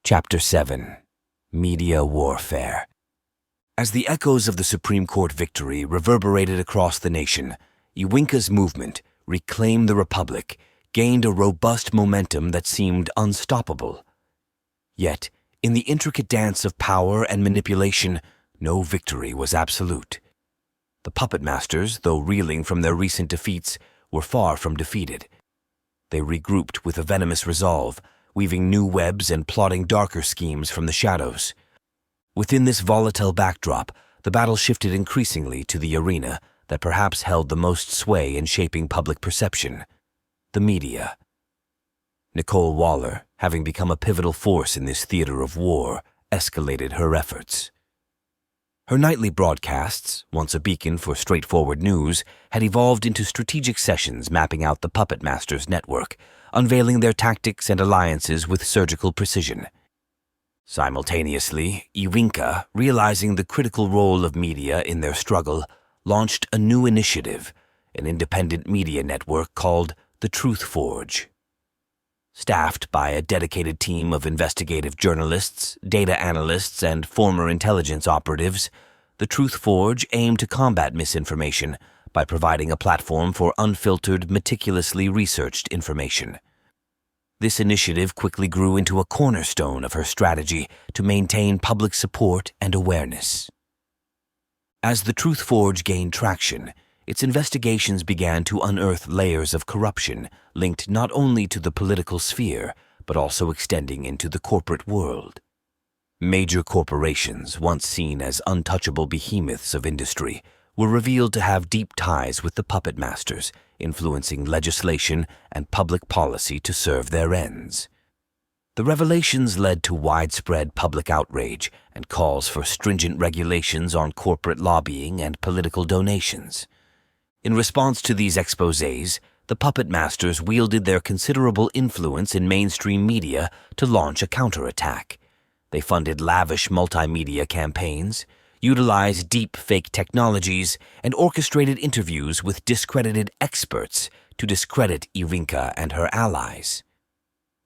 Chapter 7. Media Warfare. As the echoes of the Supreme Court victory reverberated across the nation, Iwinka's movement, Reclaim the Republic, gained a robust momentum that seemed unstoppable. Yet, in the intricate dance of power and manipulation, no victory was absolute. The puppetmasters, though reeling from their recent defeats, were far from defeated. They regrouped with a venomous resolve, weaving new webs and plotting darker schemes from the shadows. Within this volatile backdrop, the battle shifted increasingly to the arena that perhaps held the most sway in shaping public perception: the media. Nicole Waller, having become a pivotal force in this theater of war, escalated her efforts. Her nightly broadcasts, once a beacon for straightforward news, had evolved into strategic sessions mapping out the puppetmasters' network, unveiling their tactics and alliances with surgical precision. Simultaneously, Iwinka, realizing the critical role of media in their struggle, launched a new initiative, an independent media network called the Truth Forge. Staffed by a dedicated team of investigative journalists, data analysts, and former intelligence operatives, the Truth Forge aimed to combat misinformation by providing a platform for unfiltered, meticulously researched information. This initiative quickly grew into a cornerstone of her strategy to maintain public support and awareness. As the Truth Forge gained traction, its investigations began to unearth layers of corruption linked not only to the political sphere, but also extending into the corporate world. Major corporations, once seen as untouchable behemoths of industry, were revealed to have deep ties with the puppetmasters, influencing legislation and public policy to serve their ends. The revelations led to widespread public outrage and calls for stringent regulations on corporate lobbying and political donations. In response to these exposés, the puppetmasters wielded their considerable influence in mainstream media to launch a counterattack. They funded lavish multimedia campaigns, utilized deep-fake technologies, and orchestrated interviews with discredited experts to discredit Iwinka and her allies.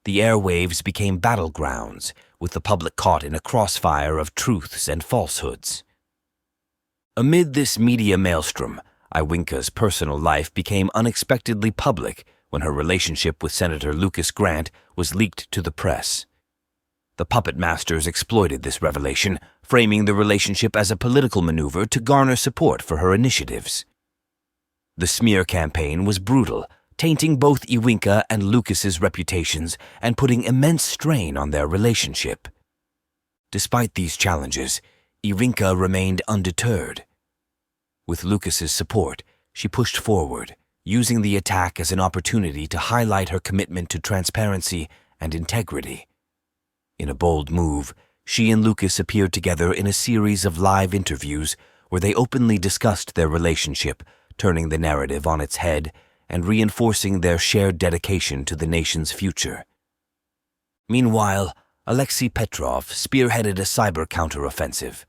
The airwaves became battlegrounds, with the public caught in a crossfire of truths and falsehoods. Amid this media maelstrom, Iwinka's personal life became unexpectedly public when her relationship with Senator Lucas Grant was leaked to the press. The puppetmasters exploited this revelation, framing the relationship as a political maneuver to garner support for her initiatives. The smear campaign was brutal, tainting both Iwinka and Lucas's reputations and putting immense strain on their relationship. Despite these challenges, Iwinka remained undeterred. With Lucas's support, she pushed forward, using the attack as an opportunity to highlight her commitment to transparency and integrity. In a bold move, she and Lucas appeared together in a series of live interviews where they openly discussed their relationship, turning the narrative on its head and reinforcing their shared dedication to the nation's future. Meanwhile, Alexei Petrov spearheaded a cyber counteroffensive.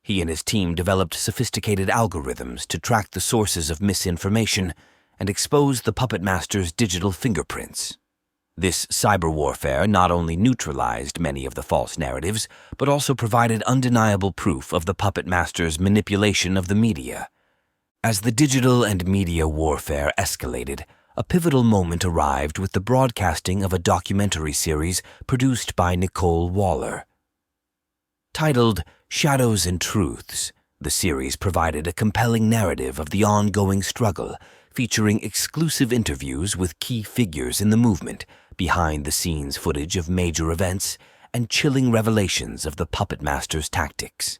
He and his team developed sophisticated algorithms to track the sources of misinformation and expose the puppetmasters' digital fingerprints. This cyber warfare not only neutralized many of the false narratives, but also provided undeniable proof of the puppetmasters' manipulation of the media. As the digital and media warfare escalated, a pivotal moment arrived with the broadcasting of a documentary series produced by Nicole Waller. Titled Shadows and Truths, the series provided a compelling narrative of the ongoing struggle, featuring exclusive interviews with key figures in the movement, behind-the-scenes footage of major events, and chilling revelations of the puppetmasters' tactics.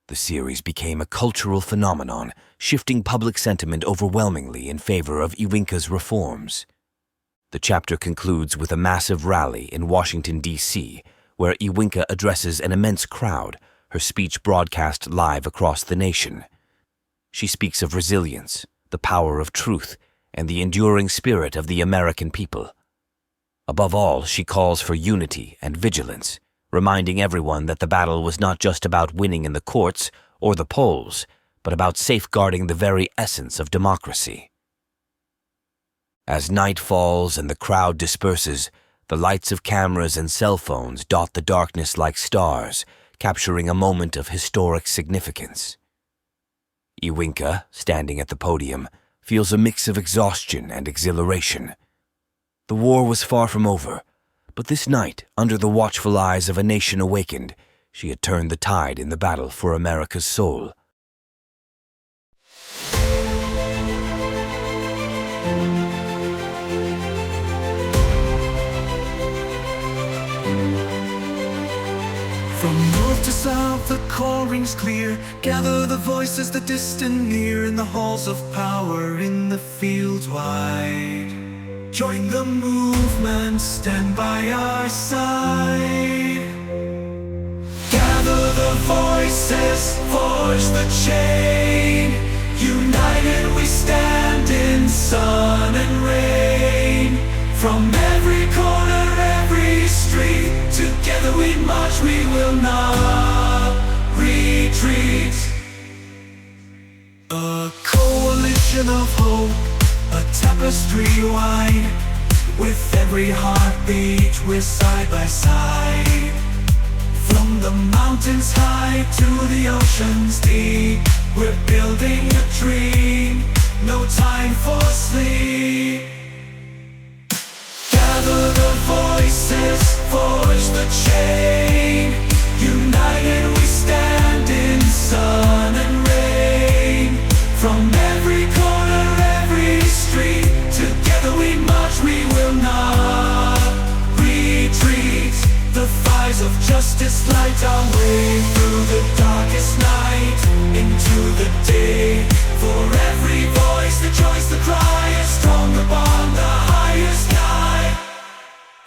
The series became a cultural phenomenon, shifting public sentiment overwhelmingly in favor of Iwinka's reforms. The chapter concludes with a massive rally in Washington, D.C., where Iwinka addresses an immense crowd, her speech broadcast live across the nation. She speaks of resilience, the power of truth, and the enduring spirit of the American people. Above all, she calls for unity and vigilance, reminding everyone that the battle was not just about winning in the courts or the polls, but about safeguarding the very essence of democracy. As night falls and the crowd disperses, the lights of cameras and cell phones dot the darkness like stars, capturing a moment of historic significance. Iwinka, standing at the podium, feels a mix of exhaustion and exhilaration. The war was far from over, but this night, under the watchful eyes of a nation awakened, she had turned the tide in the battle for America's soul. From north to south the call rings clear. Gather the voices, the distant near, in the halls of power, in the fields wide. Join the movement, stand by our side. Gather the voices, forge the chain. United we stand in sun and rain. From every corner, every street, together we march, we will not retreat. A coalition of hope, a tapestry wide. With every heartbeat we're side by side. From the mountains high to the oceans deep, we're building a dream, no time for sleep. Gather the voices, forge the chain. United we stand in sun and rain. From every corner, every street, together we march, we will not retreat. The fires of justice light our way through the darkest night into the day. For every voice, the choice, the cry is strong upon the highest high.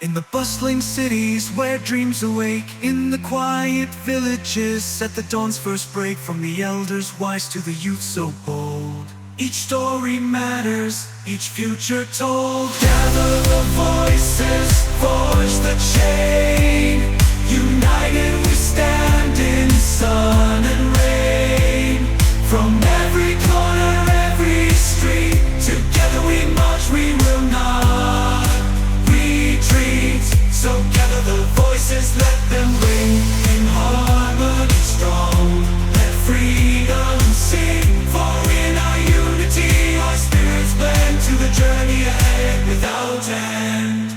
In the bustling cities where dreams awake, in the quiet villages at the dawn's first break, from the elders wise to the youth so bold, each story matters, each future told. Gather the voices, forge the chain. United we stand in sun and rain. From every corner, every street, together we march, we will not retreat. So gather the voices, let them ring in harmony strong. Let freedom sing, for in our unity our spirits blend to the journey ahead without end.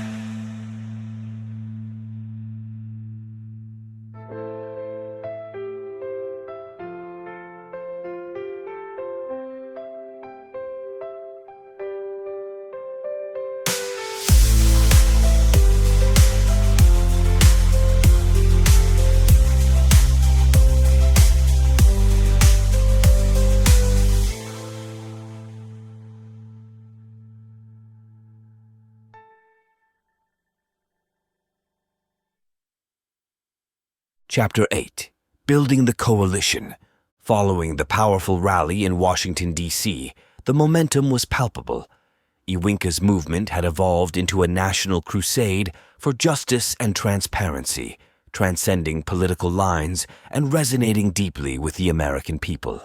Chapter 8. Building the Coalition. Following the powerful rally in Washington, D.C., the momentum was palpable. Iwinka's movement had evolved into a national crusade for justice and transparency, transcending political lines and resonating deeply with the American people.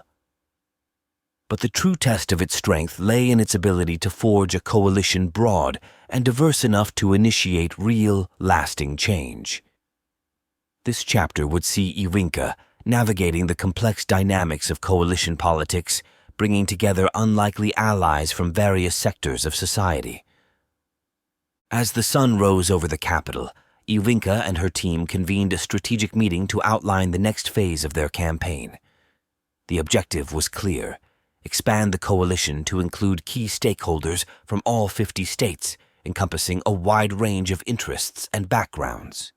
But the true test of its strength lay in its ability to forge a coalition broad and diverse enough to initiate real, lasting change. This chapter would see Iwinka navigating the complex dynamics of coalition politics, bringing together unlikely allies from various sectors of society. As the sun rose over the capital, Iwinka and her team convened a strategic meeting to outline the next phase of their campaign. The objective was clear: expand the coalition to include key stakeholders from all 50 states, encompassing a wide range of interests and backgrounds.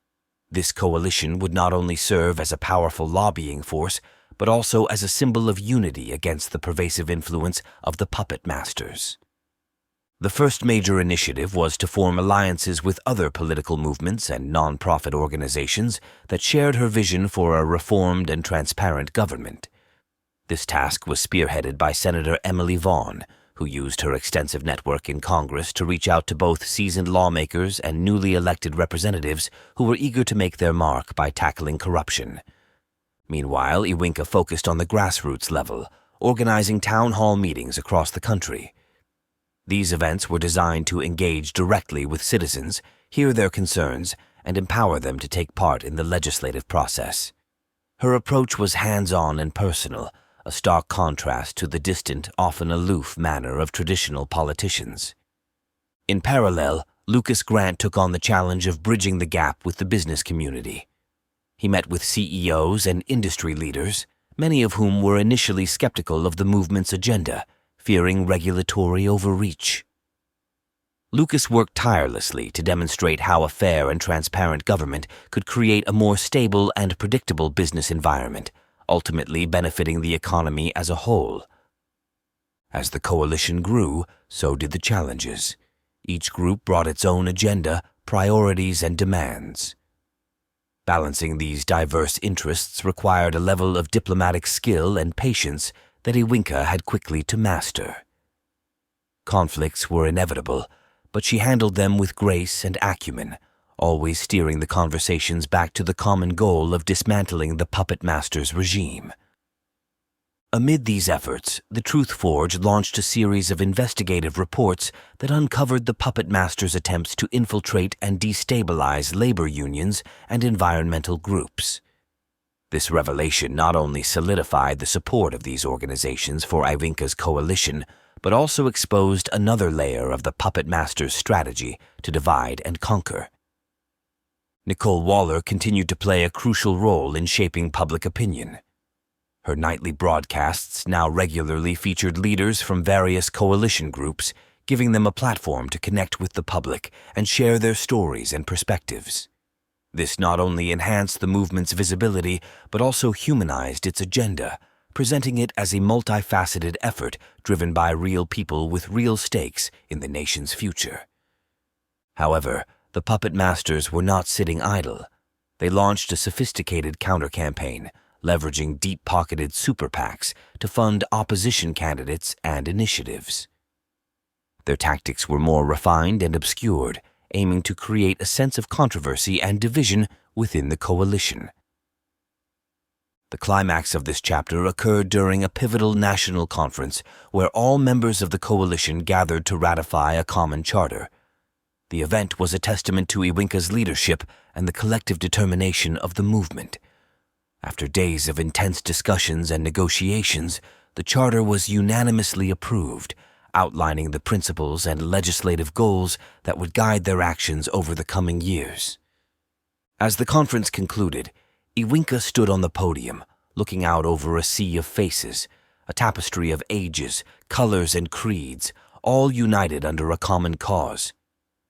This coalition would not only serve as a powerful lobbying force, but also as a symbol of unity against the pervasive influence of the puppetmasters. The first major initiative was to form alliances with other political movements and non-profit organizations that shared her vision for a reformed and transparent government. This task was spearheaded by Senator Emily Vaughn, who used her extensive network in Congress to reach out to both seasoned lawmakers and newly elected representatives who were eager to make their mark by tackling corruption. Meanwhile, Iwinka focused on the grassroots level, organizing town hall meetings across the country. These events were designed to engage directly with citizens, hear their concerns, and empower them to take part in the legislative process. Her approach was hands-on and personal, a stark contrast to the distant, often aloof manner of traditional politicians. In parallel, Lucas Grant took on the challenge of bridging the gap with the business community. He met with CEOs and industry leaders, many of whom were initially skeptical of the movement's agenda, fearing regulatory overreach. Lucas worked tirelessly to demonstrate how a fair and transparent government could create a more stable and predictable business environment, ultimately benefiting the economy as a whole. As the coalition grew, so did the challenges. Each group brought its own agenda, priorities, and demands. Balancing these diverse interests required a level of diplomatic skill and patience that Iwinka had quickly to master. Conflicts were inevitable, but she handled them with grace and acumen, always steering the conversations back to the common goal of dismantling the puppetmasters' regime. Amid these efforts, the Truth Forge launched a series of investigative reports that uncovered the puppetmasters' attempts to infiltrate and destabilize labor unions and environmental groups. This revelation not only solidified the support of these organizations for Iwinka's coalition, but also exposed another layer of the puppetmasters' strategy to divide and conquer. Nicole Waller continued to play a crucial role in shaping public opinion. Her nightly broadcasts now regularly featured leaders from various coalition groups, giving them a platform to connect with the public and share their stories and perspectives. This not only enhanced the movement's visibility, but also humanized its agenda, presenting it as a multifaceted effort driven by real people with real stakes in the nation's future. However, the puppetmasters were not sitting idle. They launched a sophisticated counter-campaign, leveraging deep-pocketed super PACs to fund opposition candidates and initiatives. Their tactics were more refined and obscured, aiming to create a sense of controversy and division within the coalition. The climax of this chapter occurred during a pivotal national conference where all members of the coalition gathered to ratify a common charter. The event was a testament to Iwinka's leadership and the collective determination of the movement. After days of intense discussions and negotiations, the charter was unanimously approved, outlining the principles and legislative goals that would guide their actions over the coming years. As the conference concluded, Iwinka stood on the podium, looking out over a sea of faces, a tapestry of ages, colors, and creeds, all united under a common cause.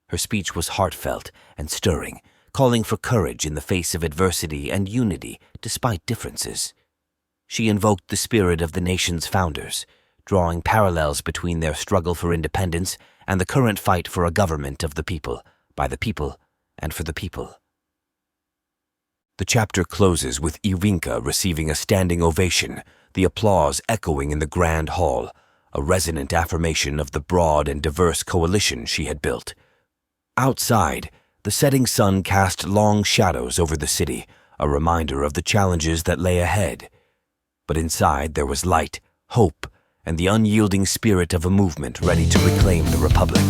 Her speech was heartfelt and stirring, calling for courage in the face of adversity and unity despite differences. She invoked the spirit of the nation's founders, drawing parallels between their struggle for independence and the current fight for a government of the people, by the people, and for the people. The chapter closes with Iwinka receiving a standing ovation, the applause echoing in the grand hall, a resonant affirmation of the broad and diverse coalition she had built. Outside, the setting sun cast long shadows over the city, a reminder of the challenges that lay ahead. But inside there was light, hope, and the unyielding spirit of a movement ready to reclaim the Republic.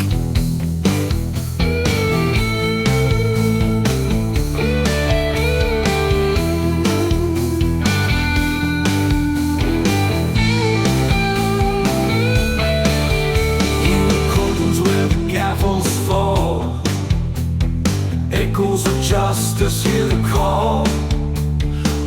In the courtrooms where the gavels fall, echoes of justice hear the call.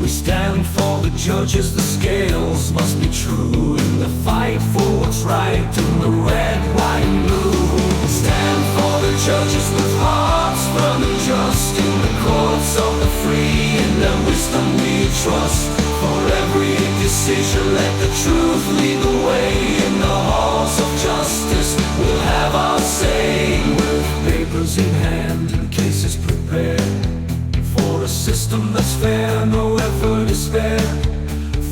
We stand for the judges, the scales must be true in the fight for what's right in the red, white and blue. Stand for the judges with hearts firm and just in the courts of the free. In their wisdom we trust. For every decision let the truth lead the way. In the halls of justice we'll have our say. With papers in hand and cases prepared for a system that's fair, no effort is spared.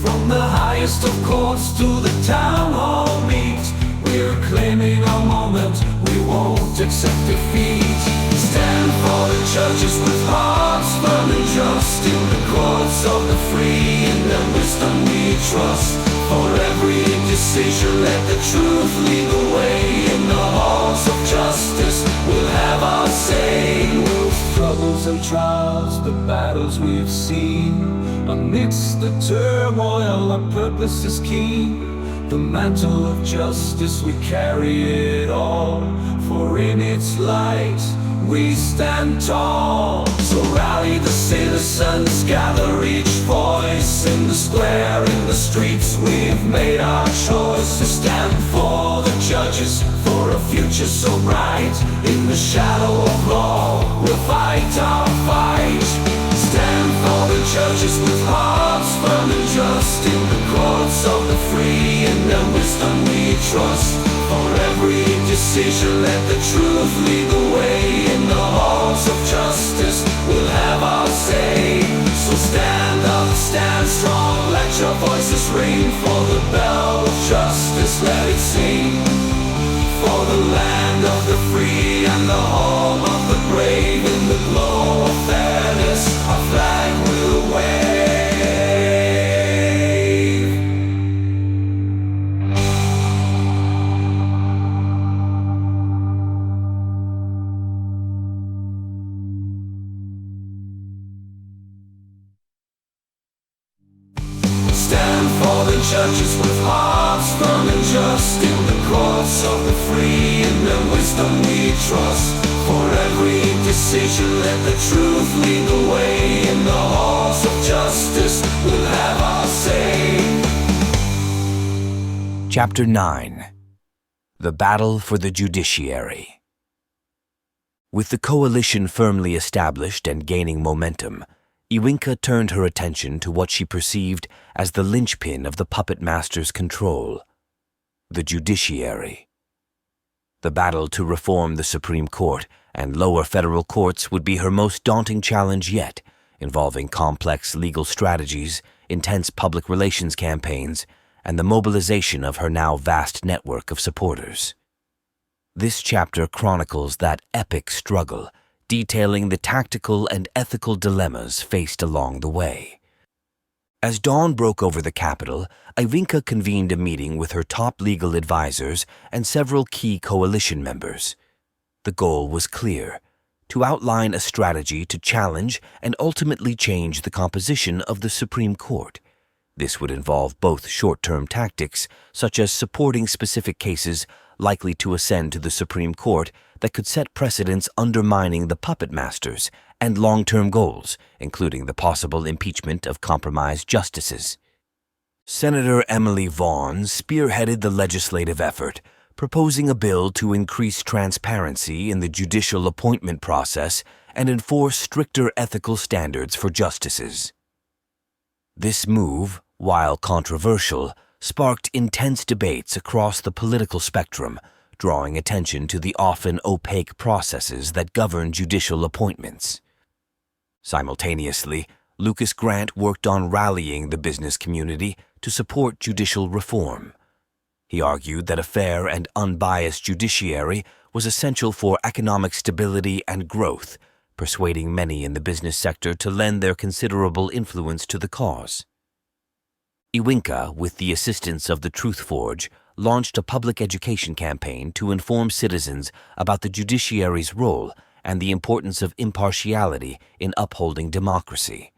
From the highest of courts to the town hall meet, we're claiming our moment, we won't accept defeat. Stand for the judges with hearts firm and just in the courts of the free. In their wisdom we trust. For every decision let the truth lead the way. In the halls of justice we'll have our say. With struggles and trials, the battles we've seen, amidst the turmoil our purpose is keen. The mantle of justice we carry it all, for in its light we stand tall. So rally the citizens, gather each voice. In the square, in the streets, we've made our choice. To stand for the judges, for a future so bright. In the shadow of law, we'll fight our fight. Stand for the judges with hearts firm and just in the courts of the free. In their wisdom we trust. For every decision let the truth lead the way. In the halls of justice we'll have our say. So stand up, stand strong, let your voices ring. For the bell of justice let it sing. For the land of the free and the home of the brave. In the glow of fairness our flag will wave. Stand for the judges with hearts firm and just in the courts of the free. In their wisdom we trust. For every decision let the truth lead the way. In the halls of justice we'll have our say. Chapter 9. The Battle for the Judiciary. With the coalition firmly established and gaining momentum, Iwinka turned her attention to what she perceived as the linchpin of the puppetmasters' control: the judiciary. The battle to reform the Supreme Court and lower federal courts would be her most daunting challenge yet, involving complex legal strategies, intense public relations campaigns, and the mobilization of her now vast network of supporters. This chapter chronicles that epic struggle, detailing the tactical and ethical dilemmas faced along the way. As dawn broke over the capital, Iwinka convened a meeting with her top legal advisors and several key coalition members. The goal was clear: to outline a strategy to challenge and ultimately change the composition of the Supreme Court. This would involve both short-term tactics, such as supporting specific cases likely to ascend to the Supreme Court that could set precedents undermining the puppetmasters, and long-term goals, including the possible impeachment of compromised justices. Senator Emily Vaughn spearheaded the legislative effort, proposing a bill to increase transparency in the judicial appointment process and enforce stricter ethical standards for justices. This move, while controversial, sparked intense debates across the political spectrum, drawing attention to the often opaque processes that govern judicial appointments. Simultaneously, Lucas Grant worked on rallying the business community to support judicial reform. He argued that a fair and unbiased judiciary was essential for economic stability and growth, persuading many in the business sector to lend their considerable influence to the cause. Iwinka, with the assistance of the Truth Forge, launched a public education campaign to inform citizens about the judiciary's role and the importance of impartiality in upholding democracy.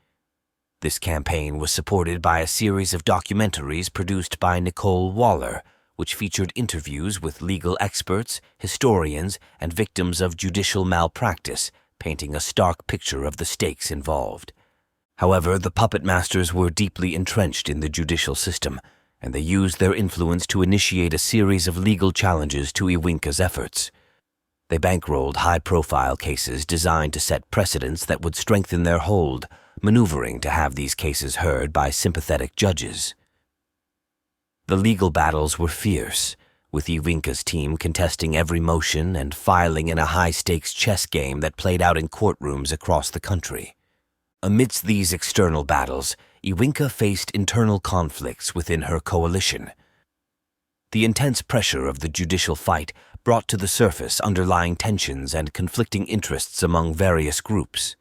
This campaign was supported by a series of documentaries produced by Nicole Waller, which featured interviews with legal experts, historians, and victims of judicial malpractice, painting a stark picture of the stakes involved. However, the puppetmasters were deeply entrenched in the judicial system, and they used their influence to initiate a series of legal challenges to Iwinka's efforts. They bankrolled high-profile cases designed to set precedents that would strengthen their hold, maneuvering to have these cases heard by sympathetic judges. The legal battles were fierce, with Iwinka's team contesting every motion and filing in a high-stakes chess game that played out in courtrooms across the country. Amidst these external battles, Iwinka faced internal conflicts within her coalition. The intense pressure of the judicial fight brought to the surface underlying tensions and conflicting interests among various groups.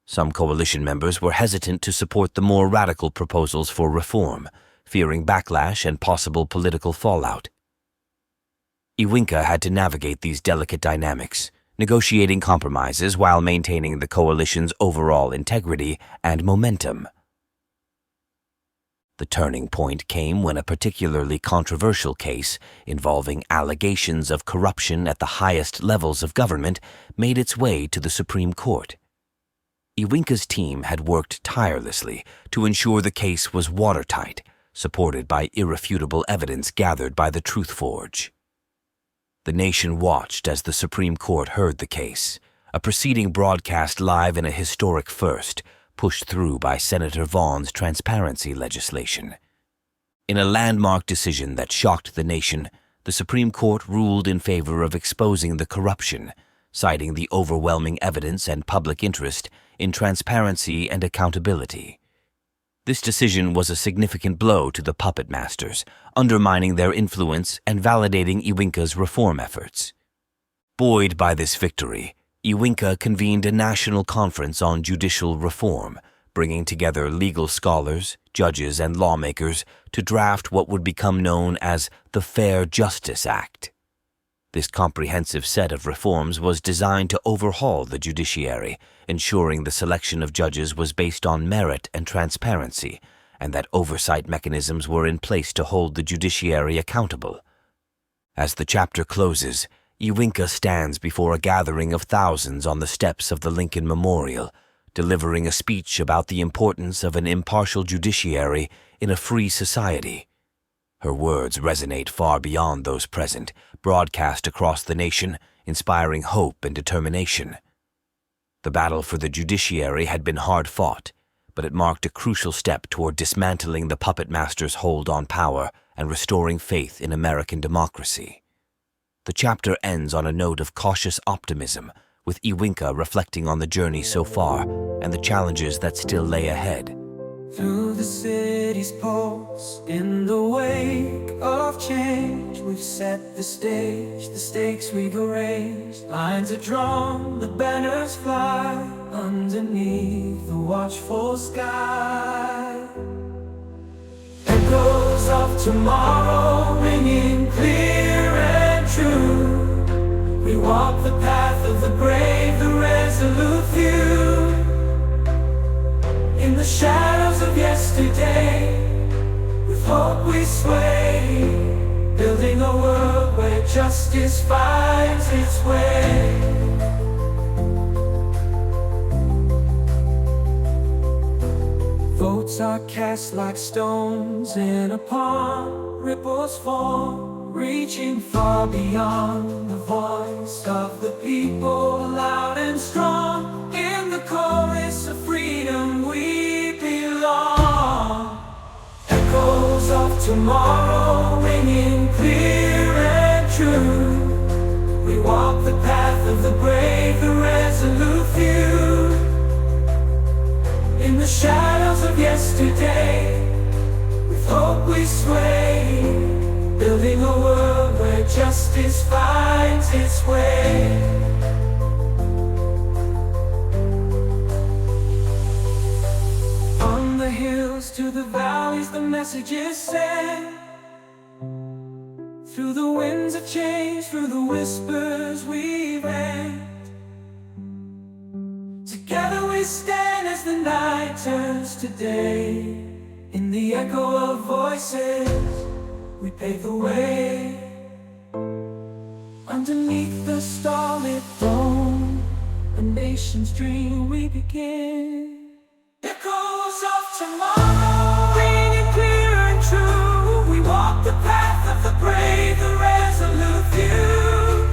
Some coalition members were hesitant to support the more radical proposals for reform, fearing backlash and possible political fallout. Iwinka had to navigate these delicate dynamics, negotiating compromises while maintaining the coalition's overall integrity and momentum. The turning point came when a particularly controversial case involving allegations of corruption at the highest levels of government made its way to the Supreme Court. Iwinka's team had worked tirelessly to ensure the case was watertight, supported by irrefutable evidence gathered by the Truth Forge. The nation watched as the Supreme Court heard the case, a proceeding broadcast live in a historic first, pushed through by Senator Vaughan's transparency legislation. In a landmark decision that shocked the nation, the Supreme Court ruled in favor of exposing the corruption, citing the overwhelming evidence and public interest in transparency and accountability. This decision was a significant blow to the puppetmasters, undermining their influence and validating Iwinka's reform efforts. Buoyed by this victory, Iwinka convened a national conference on judicial reform, bringing together legal scholars, judges, and lawmakers to draft what would become known as the Fair Justice Act. This comprehensive set of reforms was designed to overhaul the judiciary, ensuring the selection of judges was based on merit and transparency, and that oversight mechanisms were in place to hold the judiciary accountable. As the chapter closes, Iwinka stands before a gathering of thousands on the steps of the Lincoln Memorial, delivering a speech about the importance of an impartial judiciary in a free society. Her words resonate far beyond those present, broadcast across the nation, inspiring hope and determination. The battle for the judiciary had been hard-fought, but it marked a crucial step toward dismantling the puppetmasters' hold on power and restoring faith in American democracy. The chapter ends on a note of cautious optimism, with Iwinka reflecting on the journey so far and the challenges that still lay ahead. Through the city's pulse, in the wake of change, we've set the stage, the stakes we've arranged. Lines are drawn, the banners fly, underneath the watchful sky. Echoes of tomorrow ringing clear and true. We walk the path of the brave, the resolute few. In the shadows of yesterday, with hope we sway, building a world where justice finds its way. Votes are cast like stones in a pond, ripples form, reaching far beyond the voice of the people, loud and strong. In the chorus of freedom we belong. Echoes of tomorrow ringing clear and true. We walk the path of the brave, the resolute few. In the shadows of yesterday, with hope we sway, building a world where justice finds its way. To the valleys the message is sent. Through the winds of change, through the whispers we rent. Together we stand as the night turns to day. In the echo of voices, we pave the way. Underneath the starlit dome, a nation's dream we begin. Echoes of tomorrow, ringing clear and true. We walk the path of the brave, the resolute few.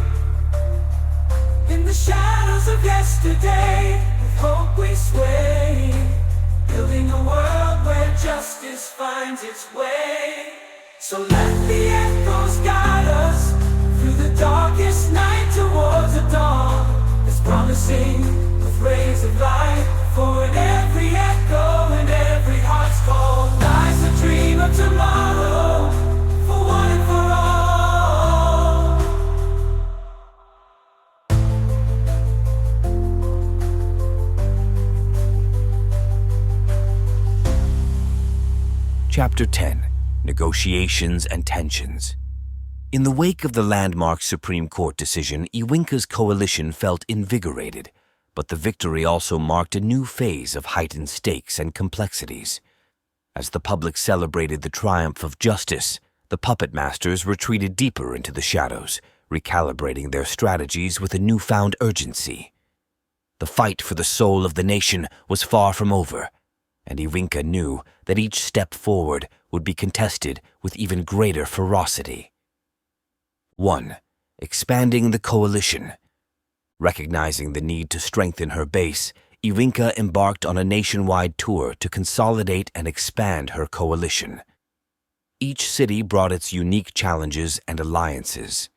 In the shadows of yesterday, with hope we sway, building a world where justice finds its way. So let the echoes guide us through the darkest night towards a dawn that's promising with rays of light. For in every echo and every heart's call lies a dream of tomorrow, for one and for all. Chapter 10. Negotiations and Tensions. In the wake of the landmark Supreme Court decision, Iwinka's coalition felt invigorated, but the victory also marked a new phase of heightened stakes and complexities. As the public celebrated the triumph of justice, the puppetmasters retreated deeper into the shadows, recalibrating their strategies with a newfound urgency. The fight for the soul of the nation was far from over, and Iwinka knew that each step forward would be contested with even greater ferocity. 1. Expanding the coalition. Recognizing the need to strengthen her base, Iwinka embarked on a nationwide tour to consolidate and expand her coalition. Each city brought its unique challenges and alliances.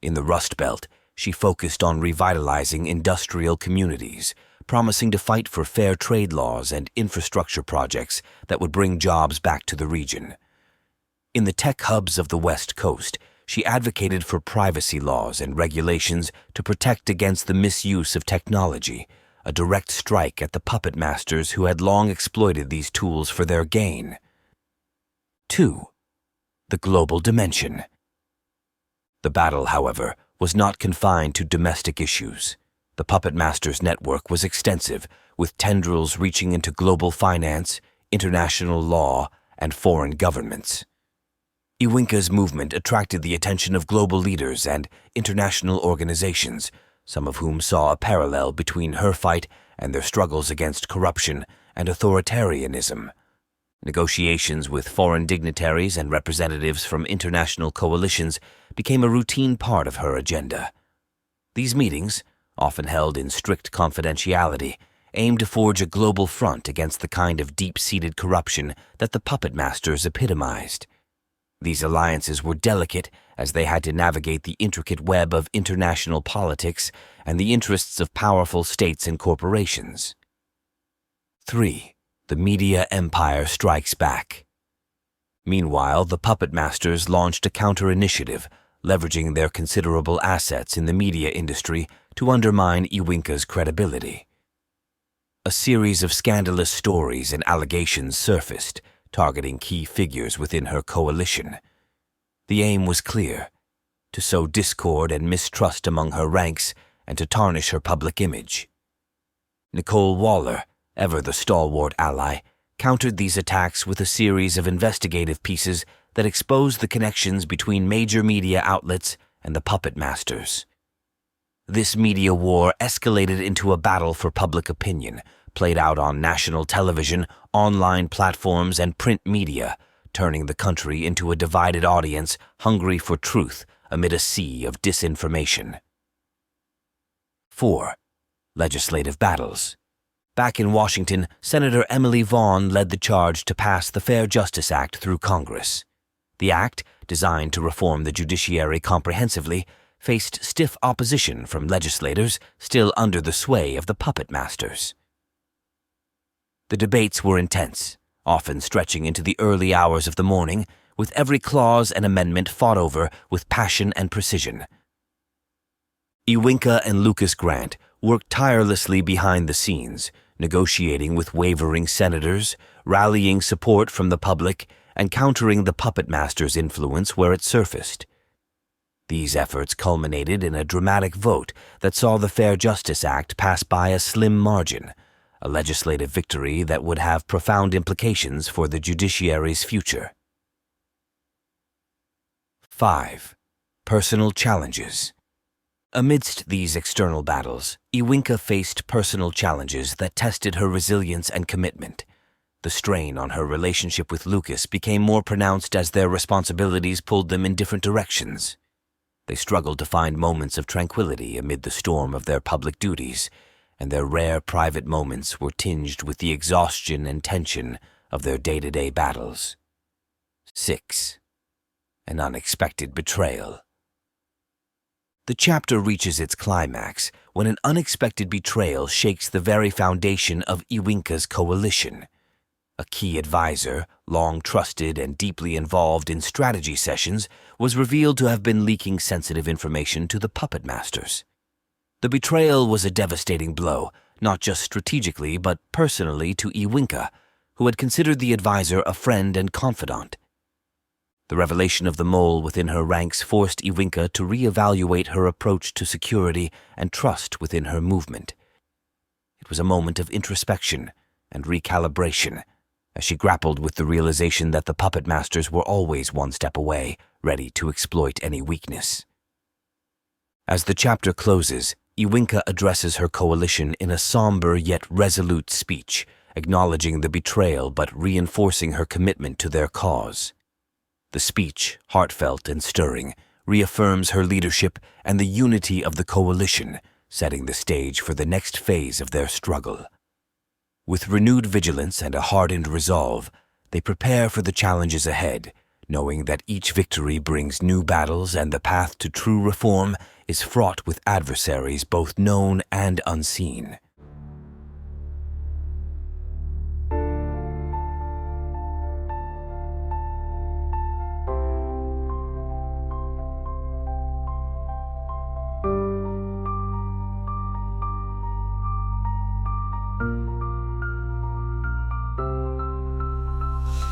In the Rust Belt, she focused on revitalizing industrial communities, promising to fight for fair trade laws and infrastructure projects that would bring jobs back to the region. In the tech hubs of the West Coast, she advocated for privacy laws and regulations to protect against the misuse of technology, a direct strike at the puppetmasters who had long exploited these tools for their gain. 2. The global dimension. The battle, however, was not confined to domestic issues. The puppetmasters' network was extensive, with tendrils reaching into global finance, international law, and foreign governments. Iwinka's movement attracted the attention of global leaders and international organizations, some of whom saw a parallel between her fight and their struggles against corruption and authoritarianism. Negotiations with foreign dignitaries and representatives from international coalitions became a routine part of her agenda. These meetings, often held in strict confidentiality, aimed to forge a global front against the kind of deep-seated corruption that the puppetmasters epitomized. These alliances were delicate as they had to navigate the intricate web of international politics and the interests of powerful states and corporations. 3. The media empire strikes back. Meanwhile, the puppetmasters launched a counter-initiative, leveraging their considerable assets in the media industry to undermine Iwinka's credibility. A series of scandalous stories and allegations surfaced, targeting key figures within her coalition. The aim was clear: to sow discord and mistrust among her ranks and to tarnish her public image. Nicole Waller, ever the stalwart ally, countered these attacks with a series of investigative pieces that exposed the connections between major media outlets and the puppetmasters. This media war escalated into a battle for public opinion, played out on national television, online platforms, and print media, turning the country into a divided audience hungry for truth amid a sea of disinformation. 4. Legislative battles. Back in Washington, Senator Emily Vaughn led the charge to pass the Fair Justice Act through Congress. The act, designed to reform the judiciary comprehensively, faced stiff opposition from legislators still under the sway of the puppetmasters. The debates were intense, often stretching into the early hours of the morning, with every clause and amendment fought over with passion and precision. Iwinka and Lucas Grant worked tirelessly behind the scenes, negotiating with wavering senators, rallying support from the public, and countering the puppetmasters' influence where it surfaced. These efforts culminated in a dramatic vote that saw the Fair Justice Act pass by a slim margin, a legislative victory that would have profound implications for the judiciary's future. 5. Personal challenges. Amidst these external battles, Iwinka faced personal challenges that tested her resilience and commitment. The strain on her relationship with Lucas became more pronounced as their responsibilities pulled them in different directions. They struggled to find moments of tranquility amid the storm of their public duties, and their rare private moments were tinged with the exhaustion and tension of their day-to-day battles. 6. An unexpected betrayal. The chapter reaches its climax when an unexpected betrayal shakes the very foundation of Iwinka's coalition. A key advisor, long trusted and deeply involved in strategy sessions, was revealed to have been leaking sensitive information to the puppetmasters. The betrayal was a devastating blow, not just strategically but personally to Iwinka, who had considered the advisor a friend and confidant. The revelation of the mole within her ranks forced Iwinka to reevaluate her approach to security and trust within her movement. It was a moment of introspection and recalibration, as she grappled with the realization that the puppetmasters were always one step away, ready to exploit any weakness. As the chapter closes, Iwinka addresses her coalition in a somber yet resolute speech, acknowledging the betrayal but reinforcing her commitment to their cause. The speech, heartfelt and stirring, reaffirms her leadership and the unity of the coalition, setting the stage for the next phase of their struggle. With renewed vigilance and a hardened resolve, they prepare for the challenges ahead, knowing that each victory brings new battles and the path to true reform is fraught with adversaries both known and unseen.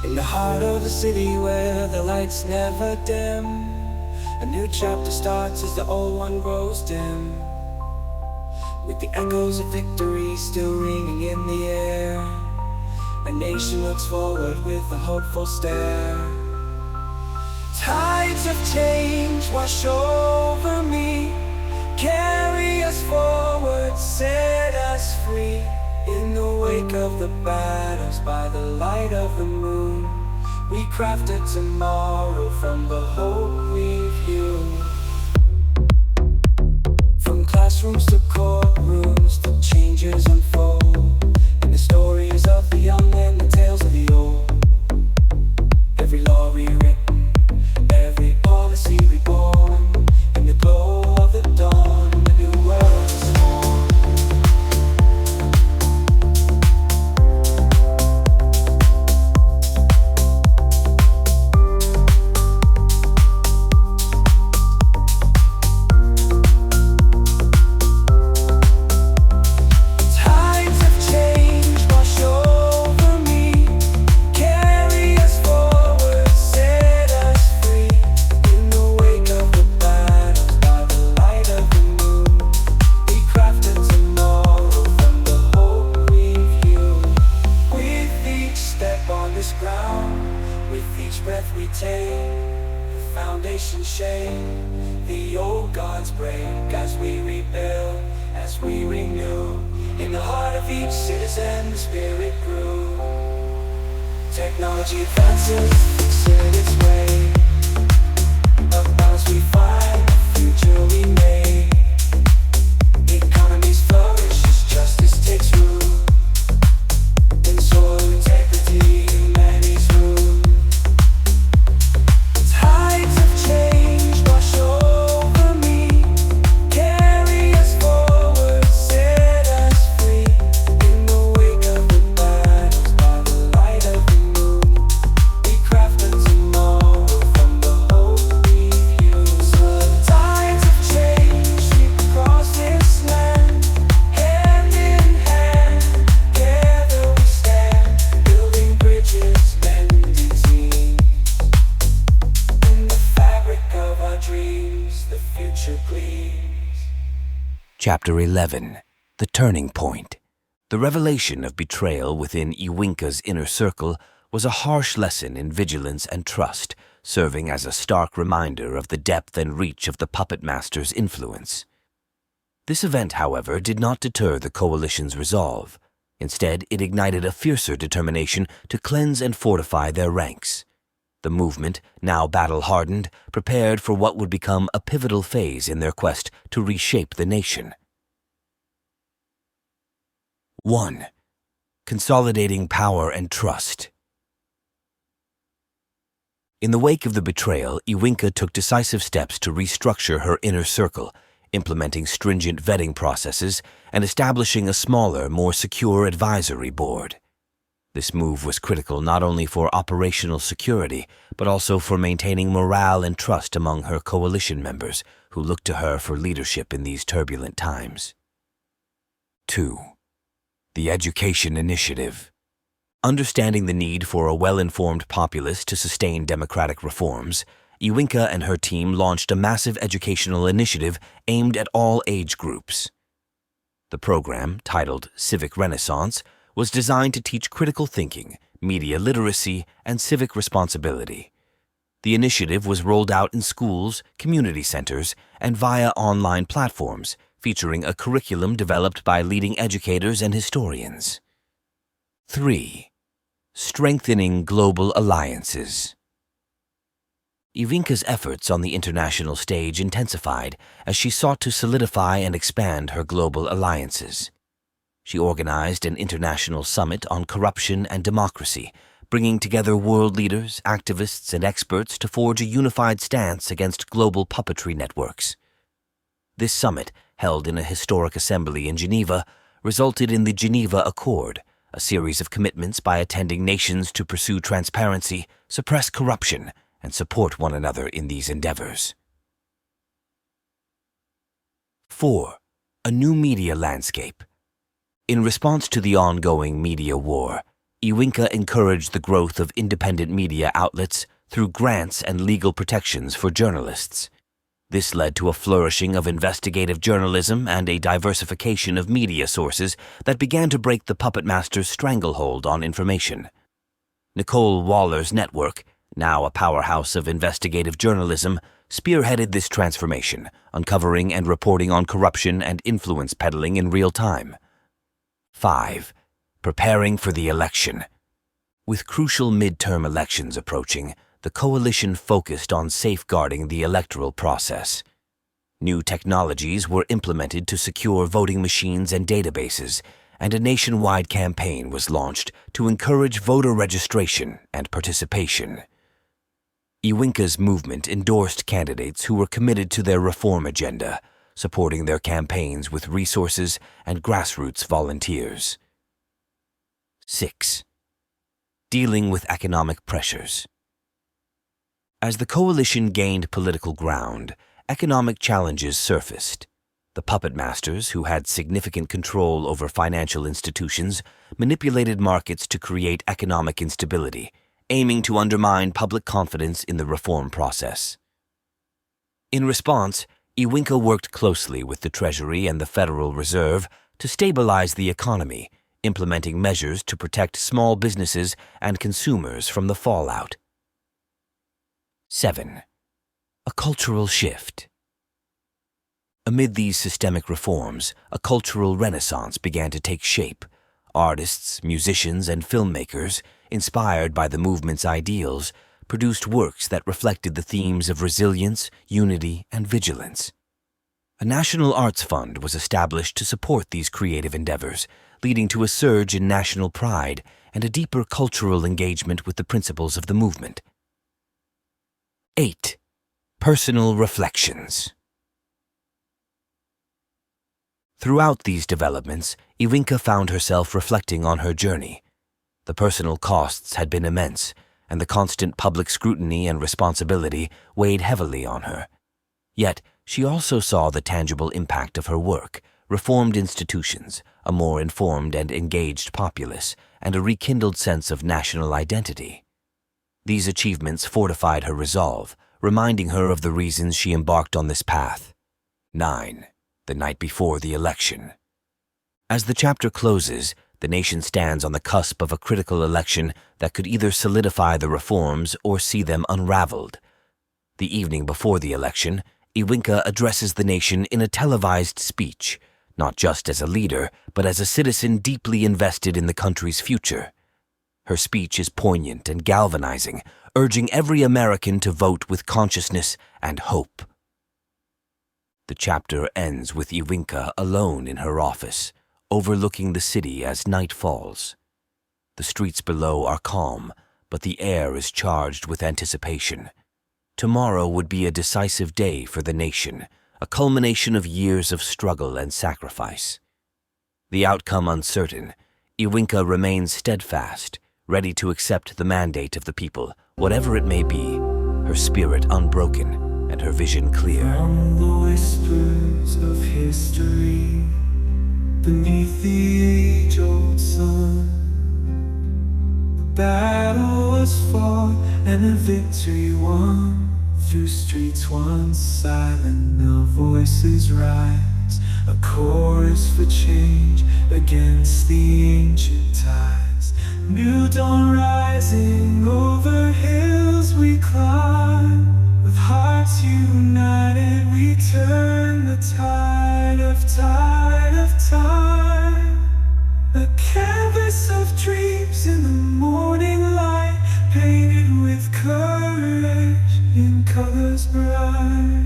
In the heart of the city where the lights never dim, a new chapter starts as the old one grows dim, with the echoes of victory still ringing in the air. A nation looks forward with a hopeful stare. Tides of change wash over me, carry us forward, set us free. In the wake of the battles, by the light of the moon, we crafted tomorrow from the hope we've hewn. From classrooms to courtrooms, the changes unfold, and the stories of the young and the tales of the old. Every law rewritten, every policy reborn, in the glow of the dawn, the new world is born. Technology advances, set its way. Of battles we fight, future we make. Economies flourish as justice takes root. In soil integrity, humanity's root. Tides of change wash over me, carry us forward, set us free. In the wake of the battles, by the light of the moon, we crafted tomorrow. treasure gleams. Chapter 11. The Turning Point. The revelation of betrayal within Iwinka's inner circle was a harsh lesson in vigilance and trust, serving as a stark reminder of the depth and reach of the puppetmasters' influence. This event, however, did not deter the coalition's resolve. Instead, it ignited a fiercer determination to cleanse and fortify their ranks. The movement, now battle-hardened, prepared for what would become a pivotal phase in their quest to reshape the nation. 1. Consolidating power and trust. In the wake of the betrayal, Iwinka took decisive steps to restructure her inner circle, implementing stringent vetting processes and establishing a smaller, more secure advisory board. This move was critical not only for operational security, but also for maintaining morale and trust among her coalition members, who looked to her for leadership in these turbulent times. 2. The Education Initiative. Understanding the need for a well-informed populace to sustain democratic reforms, Iwinka and her team launched a massive educational initiative aimed at all age groups. The program, titled Civic Renaissance, was designed to teach critical thinking, media literacy, and civic responsibility. The initiative was rolled out in schools, community centers, and via online platforms, featuring a curriculum developed by leading educators and historians. 3. Strengthening global alliances. Iwinka's efforts on the international stage intensified as she sought to solidify and expand her global alliances. She organized an international summit on corruption and democracy, bringing together world leaders, activists, and experts to forge a unified stance against global puppetry networks. This summit, held in a historic assembly in Geneva, resulted in the Geneva Accord, a series of commitments by attending nations to pursue transparency, suppress corruption, and support one another in these endeavors. 4. A new media landscape. In response to the ongoing media war, Iwinka encouraged the growth of independent media outlets through grants and legal protections for journalists. This led to a flourishing of investigative journalism and a diversification of media sources that began to break the puppetmasters' stranglehold on information. Nicole Waller's network, now a powerhouse of investigative journalism, spearheaded this transformation, uncovering and reporting on corruption and influence peddling in real time. 5. Preparing for the election. With crucial midterm elections approaching, the coalition focused on safeguarding the electoral process. New technologies were implemented to secure voting machines and databases, and a nationwide campaign was launched to encourage voter registration and participation. Iwinka's movement endorsed candidates who were committed to their reform agenda, supporting their campaigns with resources and grassroots volunteers. 6. Dealing with economic pressures. As the coalition gained political ground, economic challenges surfaced. The puppetmasters, who had significant control over financial institutions, manipulated markets to create economic instability, aiming to undermine public confidence in the reform process. In response, Iwinka worked closely with the Treasury and the Federal Reserve to stabilize the economy, implementing measures to protect small businesses and consumers from the fallout. 7. A cultural shift. Amid these systemic reforms, a cultural renaissance began to take shape. Artists, musicians, and filmmakers, inspired by the movement's ideals, produced works that reflected the themes of resilience, unity, and vigilance. A national arts fund was established to support these creative endeavors, leading to a surge in national pride and a deeper cultural engagement with the principles of the movement. 8. Personal reflections. Throughout these developments, Iwinka found herself reflecting on her journey. The personal costs had been immense, and the constant public scrutiny and responsibility weighed heavily on her. Yet, she also saw the tangible impact of her work, reformed institutions, a more informed and engaged populace, and a rekindled sense of national identity. These achievements fortified her resolve, reminding her of the reasons she embarked on this path. 9. The night before the election. As the chapter closes, the nation stands on the cusp of a critical election that could either solidify the reforms or see them unraveled. The evening before the election, Iwinka addresses the nation in a televised speech, not just as a leader, but as a citizen deeply invested in the country's future. Her speech is poignant and galvanizing, urging every American to vote with consciousness and hope. The chapter ends with Iwinka alone in her office, overlooking the city as night falls. The streets below are calm, but the air is charged with anticipation. Tomorrow would be a decisive day for the nation, a culmination of years of struggle and sacrifice. The outcome uncertain, Iwinka remains steadfast, ready to accept the mandate of the people, whatever it may be, her spirit unbroken and her vision clear. From the whispers of history, beneath the age-old sun, the battle was fought and a victory won. Through streets once silent, now voices rise, a chorus for change against the ancient ties. New dawn rising, over hills we climb. With hearts united, we turn the tide of time. A canvas of dreams in the morning light, painted with courage in colors bright.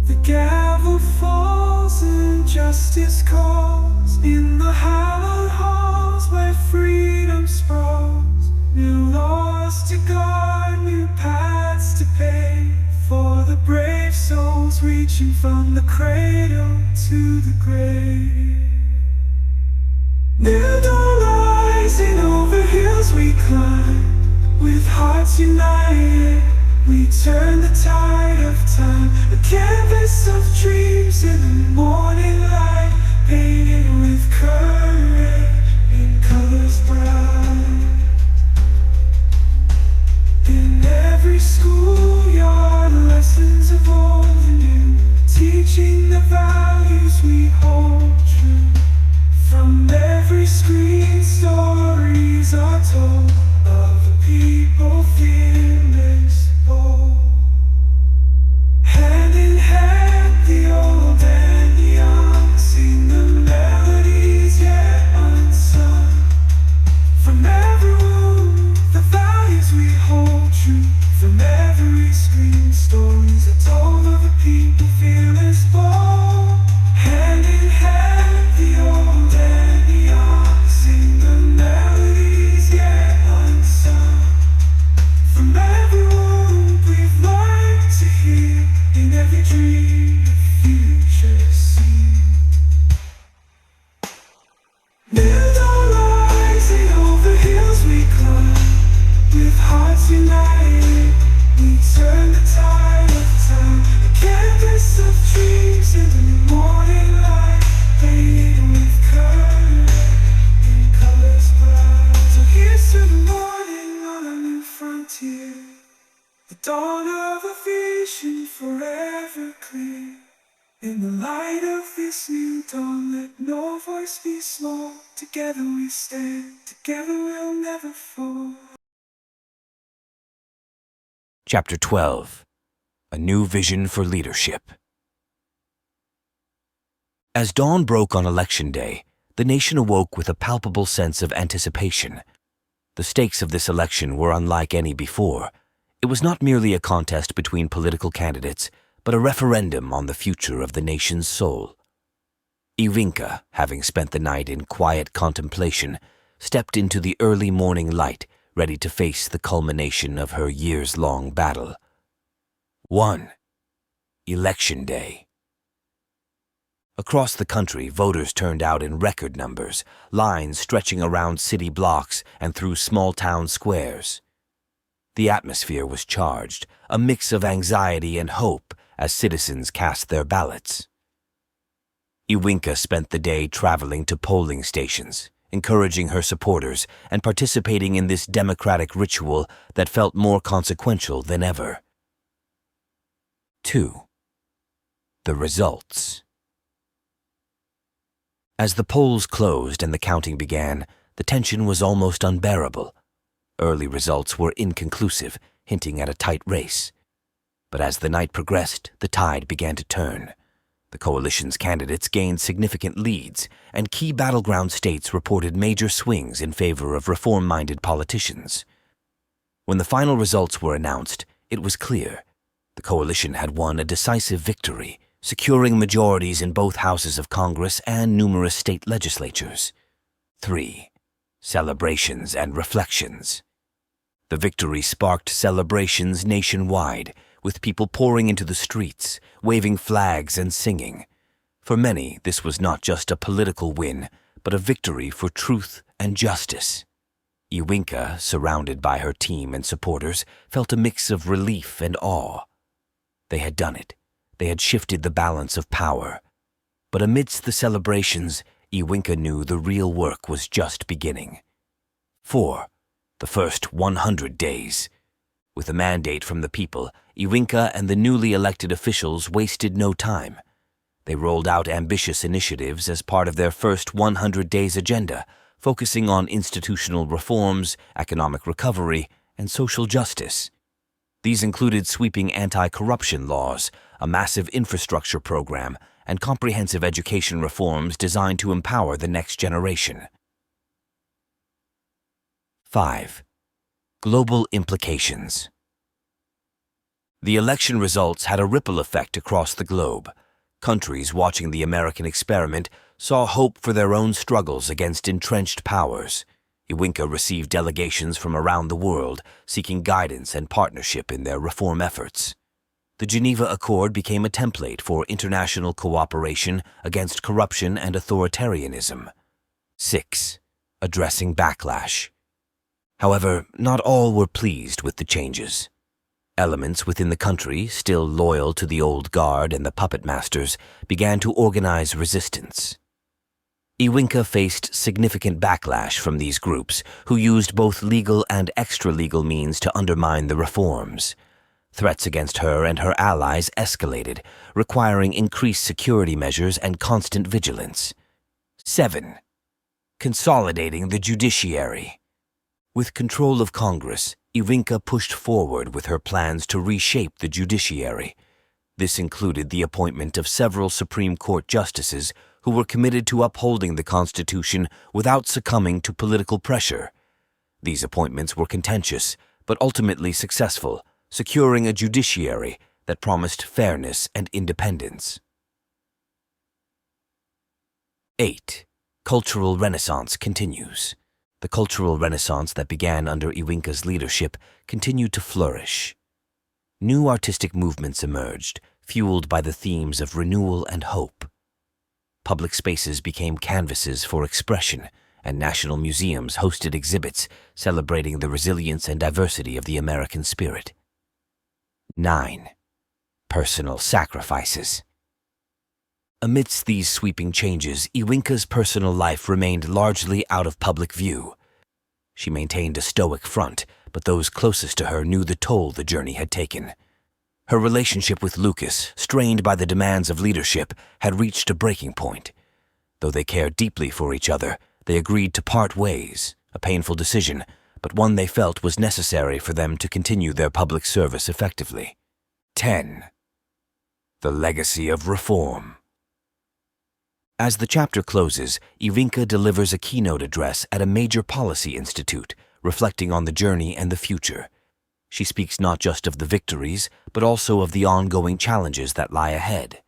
The gavel falls and justice calls in the hallowed halls where freedom sprawls. New laws to guard, new paths to pave, for the brave souls reaching from the cradle to the grave. New dawn rising, over hills we climb. With hearts united, we turn the tide of time. A canvas of dreams in the morning light, painted with courage in colors bright. In every schoolyard, lessons of old and new, teaching the values we hold true. From every screen, stories are told of the people fearless, bold. Hand in hand, the old and young sing the melodies yet unsung. From every womb, the values we hold true. From every screen, stories are told of the people fearless, bold. Hand in hand, the old and young sing the melodies yet unsung. From every womb we've learned to hear, in every dream the future seen. New dawn rising, over hills we climb. With hearts united, we turn the tide of time. A canvas of dreams in the morning light, painted with courage in colors bright. So here's to the morning on a new frontier, the dawn of a vision forever clear. In the light of this new dawn, let no voice be small. Together we stand, together we'll never fall. Chapter 12. A New Vision for Leadership. As dawn broke on Election Day, the nation awoke with a palpable sense of anticipation. The stakes of this election were unlike any before. It was not merely a contest between political candidates, but a referendum on the future of the nation's soul. Iwinka, having spent the night in quiet contemplation, stepped into the early morning light, ready to face the culmination of her years-long battle. 1. Election Day. Across the country, voters turned out in record numbers, lines stretching around city blocks and through small-town squares. The atmosphere was charged, a mix of anxiety and hope as citizens cast their ballots. Iwinka spent the day traveling to polling stations, encouraging her supporters and participating in this democratic ritual that felt more consequential than ever. 2. The results. As the polls closed and the counting began, the tension was almost unbearable. Early results were inconclusive, hinting at a tight race. But as the night progressed, the tide began to turn. The coalition's candidates gained significant leads, and key battleground states reported major swings in favor of reform-minded politicians. When the final results were announced, it was clear. The coalition had won a decisive victory, securing majorities in both houses of Congress and numerous state legislatures. 3. Celebrations and reflections. The victory sparked celebrations nationwide, with people pouring into the streets, waving flags and singing. For many, this was not just a political win, but a victory for truth and justice. Iwinka, surrounded by her team and supporters, felt a mix of relief and awe. They had done it. They had shifted the balance of power. But amidst the celebrations, Iwinka knew the real work was just beginning. 4. The first 100 days. With a mandate from the people, Iwinka and the newly elected officials wasted no time. They rolled out ambitious initiatives as part of their first 100 days agenda, focusing on institutional reforms, economic recovery, and social justice. These included sweeping anti-corruption laws, a massive infrastructure program, and comprehensive education reforms designed to empower the next generation. 5. Global implications. The election results had a ripple effect across the globe. Countries watching the American experiment saw hope for their own struggles against entrenched powers. Iwinka received delegations from around the world seeking guidance and partnership in their reform efforts. The Geneva Accord became a template for international cooperation against corruption and authoritarianism. 6. Addressing backlash. However, not all were pleased with the changes. Elements within the country, still loyal to the old guard and the puppetmasters, began to organize resistance. Iwinka faced significant backlash from these groups, who used both legal and extra-legal means to undermine the reforms. Threats against her and her allies escalated, requiring increased security measures and constant vigilance. 7. Consolidating the judiciary. With control of Congress, Iwinka pushed forward with her plans to reshape the judiciary. This included the appointment of several Supreme Court justices who were committed to upholding the Constitution without succumbing to political pressure. These appointments were contentious, but ultimately successful, securing a judiciary that promised fairness and independence. 8. Cultural Renaissance continues. The cultural renaissance that began under Iwinka's leadership continued to flourish. New artistic movements emerged, fueled by the themes of renewal and hope. Public spaces became canvases for expression, and national museums hosted exhibits celebrating the resilience and diversity of the American spirit. 9. Personal sacrifices. Amidst these sweeping changes, Iwinka's personal life remained largely out of public view. She maintained a stoic front, but those closest to her knew the toll the journey had taken. Her relationship with Lucas, strained by the demands of leadership, had reached a breaking point. Though they cared deeply for each other, they agreed to part ways, a painful decision, but one they felt was necessary for them to continue their public service effectively. 10. The legacy of reform. As the chapter closes, Iwinka delivers a keynote address at a major policy institute, reflecting on the journey and the future. She speaks not just of the victories, but also of the ongoing challenges that lie ahead.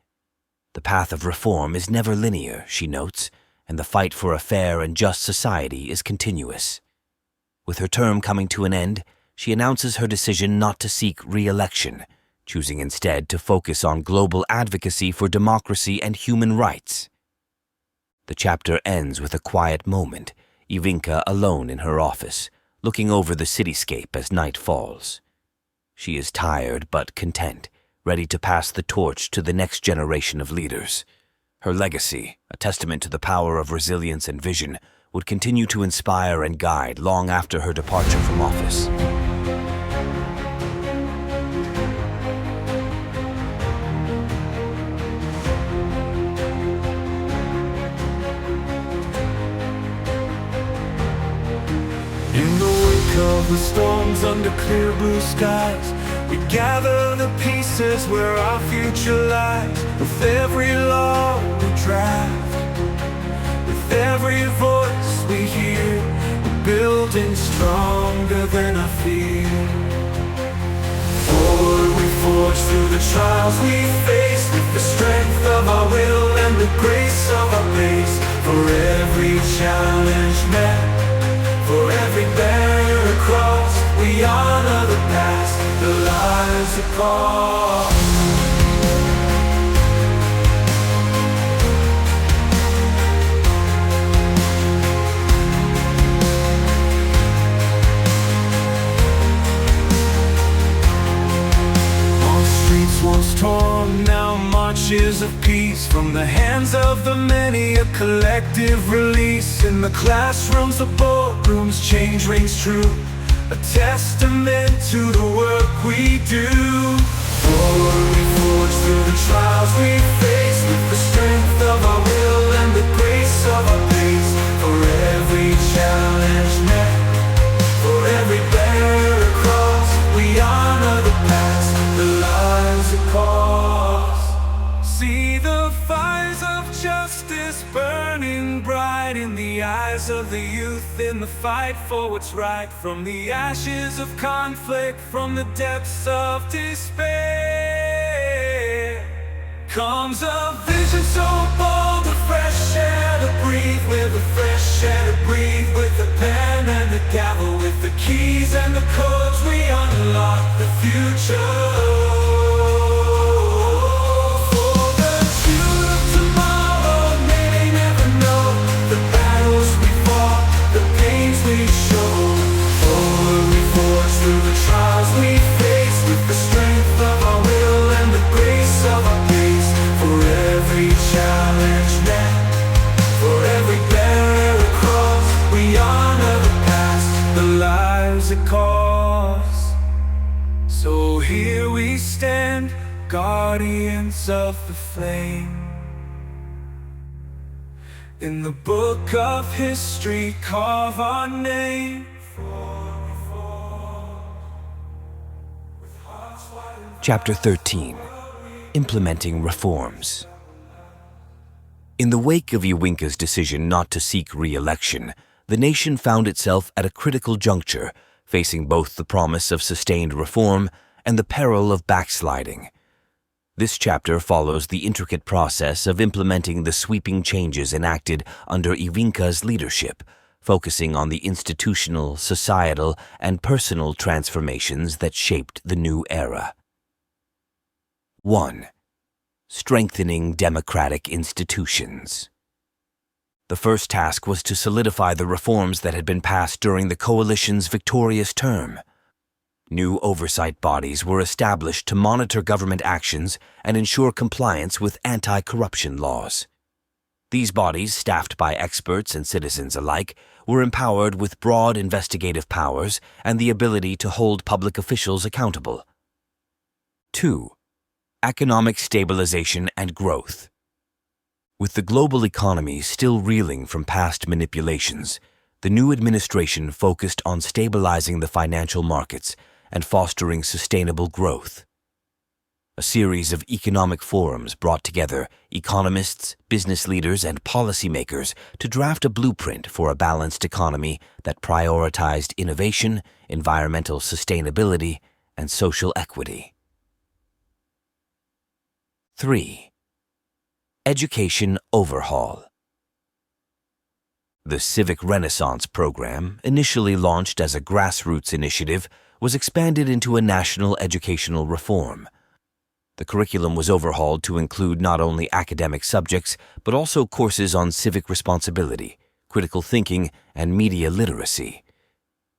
The path of reform is never linear, she notes, and the fight for a fair and just society is continuous. With her term coming to an end, she announces her decision not to seek re-election, choosing instead to focus on global advocacy for democracy and human rights. The chapter ends with a quiet moment, Iwinka alone in her office, looking over the cityscape as night falls. She is tired but content, ready to pass the torch to the next generation of leaders. Her legacy, a testament to the power of resilience and vision, would continue to inspire and guide long after her departure from office. the storms under clear blue skies. We gather the pieces where our future lies. With every law we draft, with every voice we hear, we're building stronger than our fear. Forward we forge through the trials we face, with the strength of our will and the grace of our base. For every challenge met, for every barrier crossed, we honor the past, the lives it cost. Once torn, now marches of peace. From the hands of the many, a collective release. In the classrooms, the boardrooms, change rings true, a testament to the work we do. Forward we forge through the trials we face, with the strength of our will and the grace of our pace. For every challenge met, for every barrier crossed, we honor the past, the lives it cost. See the fires of justice burning bright in the eyes of the youth in the fight for what's right. From the ashes of conflict, from the depths of despair, comes a vision so bold, a fresh air to breathe with, a fresh air to breathe with the pen and the gavel, with the keys and the codes we unlock the future. We show forward, we forge through the trials we face, with the strength of our will and the grace of our pace. For every challenge met, for every barrier crossed, we honor the past, the lives it cost. So here we stand, guardians of the flame. In the book of history, carve our name. Chapter 13. Implementing Reforms. In the wake of Iwinka's decision not to seek re-election, the nation found itself at a critical juncture, facing both the promise of sustained reform and the peril of backsliding. This chapter follows the intricate process of implementing the sweeping changes enacted under Iwinka's leadership, focusing on the institutional, societal, and personal transformations that shaped the new era. 1. Strengthening democratic institutions. The first task was to solidify the reforms that had been passed during the coalition's victorious term. New oversight bodies were established to monitor government actions and ensure compliance with anti-corruption laws. These bodies, staffed by experts and citizens alike, were empowered with broad investigative powers and the ability to hold public officials accountable. 2. Economic stabilization and growth. With the global economy still reeling from past manipulations, the new administration focused on stabilizing the financial markets and fostering sustainable growth. A series of economic forums brought together economists, business leaders, and policymakers to draft a blueprint for a balanced economy that prioritized innovation, environmental sustainability, and social equity. 3. Education overhaul. The Civic Renaissance program, initially launched as a grassroots initiative, was expanded into a national educational reform. The curriculum was overhauled to include not only academic subjects, but also courses on civic responsibility, critical thinking, and media literacy.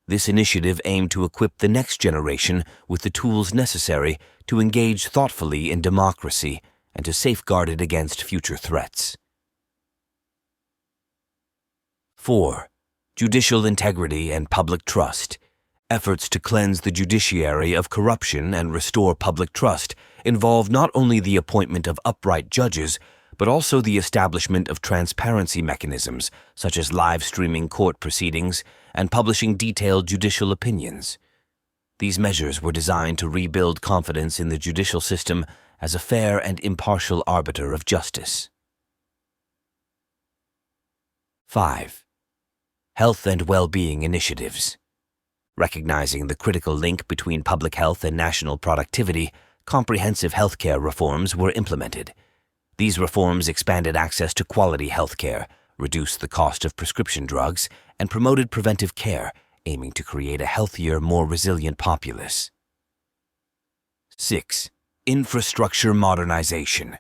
This initiative aimed to equip the next generation with the tools necessary to engage thoughtfully in democracy and to safeguard it against future threats. 4. Judicial integrity and public trust. Efforts to cleanse the judiciary of corruption and restore public trust involve not only the appointment of upright judges, but also the establishment of transparency mechanisms such as live streaming court proceedings and publishing detailed judicial opinions. These measures were designed to rebuild confidence in the judicial system as a fair and impartial arbiter of justice. 5. Health and well-being initiatives. Recognizing the critical link between public health and national productivity, comprehensive healthcare reforms were implemented. These reforms expanded access to quality healthcare, reduced the cost of prescription drugs, and promoted preventive care, aiming to create a healthier, more resilient populace. 6. Infrastructure modernization.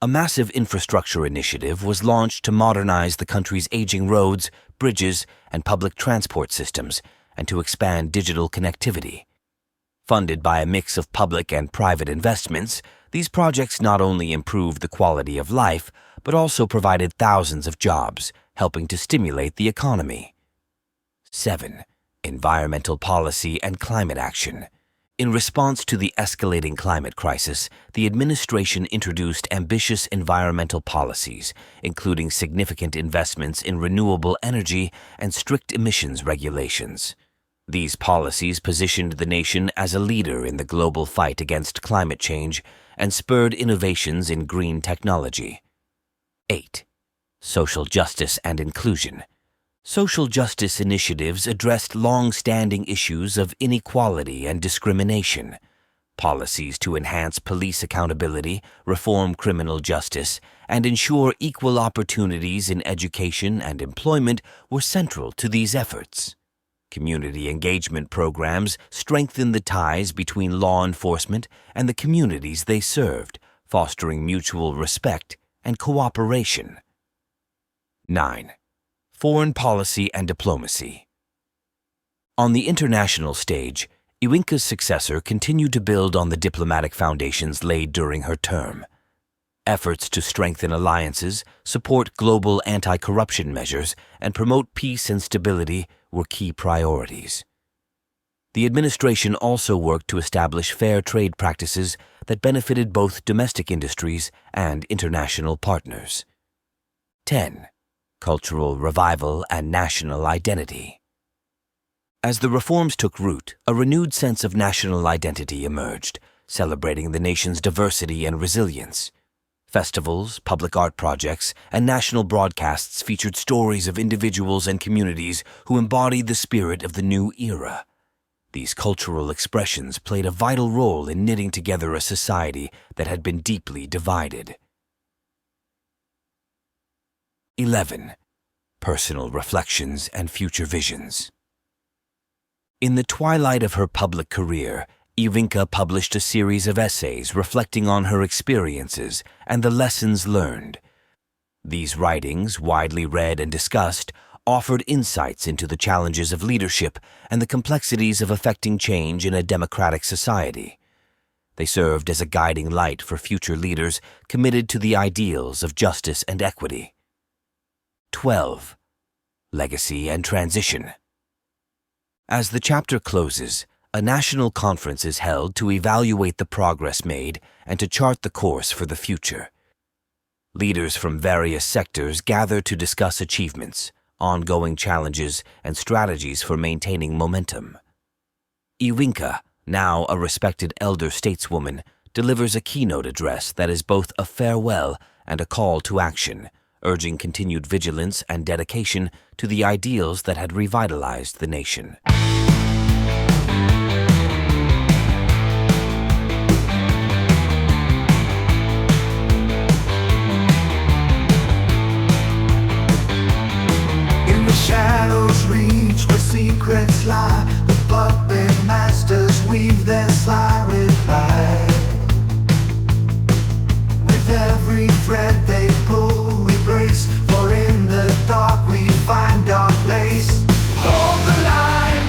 A massive infrastructure initiative was launched to modernize the country's aging roads, bridges, and public transport systems, and to expand digital connectivity. Funded by a mix of public and private investments, these projects not only improved the quality of life, but also provided thousands of jobs, helping to stimulate the economy. 7. Environmental policy and climate action. In response to the escalating climate crisis, the administration introduced ambitious environmental policies, including significant investments in renewable energy and strict emissions regulations. These policies positioned the nation as a leader in the global fight against climate change and spurred innovations in green technology. 8. Social justice and inclusion. Social justice initiatives addressed long-standing issues of inequality and discrimination. Policies to enhance police accountability, reform criminal justice, and ensure equal opportunities in education and employment were central to these efforts. Community engagement programs strengthened the ties between law enforcement and the communities they served, fostering mutual respect and cooperation. 9. Foreign policy and diplomacy. On the international stage, Iwinka's successor continued to build on the diplomatic foundations laid during her term. Efforts to strengthen alliances, support global anti-corruption measures, and promote peace and stability were key priorities. The administration also worked to establish fair trade practices that benefited both domestic industries and international partners. 10. Cultural revival and national identity. As the reforms took root, a renewed sense of national identity emerged, celebrating the nation's diversity and resilience. Festivals, public art projects, and national broadcasts featured stories of individuals and communities who embodied the spirit of the new era. These cultural expressions played a vital role in knitting together a society that had been deeply divided. 11. Personal reflections and future visions. In the twilight of her public career, Iwinka published a series of essays reflecting on her experiences and the lessons learned. These writings, widely read and discussed, offered insights into the challenges of leadership and the complexities of effecting change in a democratic society. They served as a guiding light for future leaders committed to the ideals of justice and equity. 12. Legacy and transition. As the chapter closes, a national conference is held to evaluate the progress made and to chart the course for the future. Leaders from various sectors gather to discuss achievements, ongoing challenges, and strategies for maintaining momentum. Iwinka, now a respected elder stateswoman, delivers a keynote address that is both a farewell and a call to action, urging continued vigilance and dedication to the ideals that had revitalized the nation. In the shadows reach where secrets lie, the puppet masters weave their sly reply. With every thread they pull, we brace, for in the dark we find our place. Hold the line,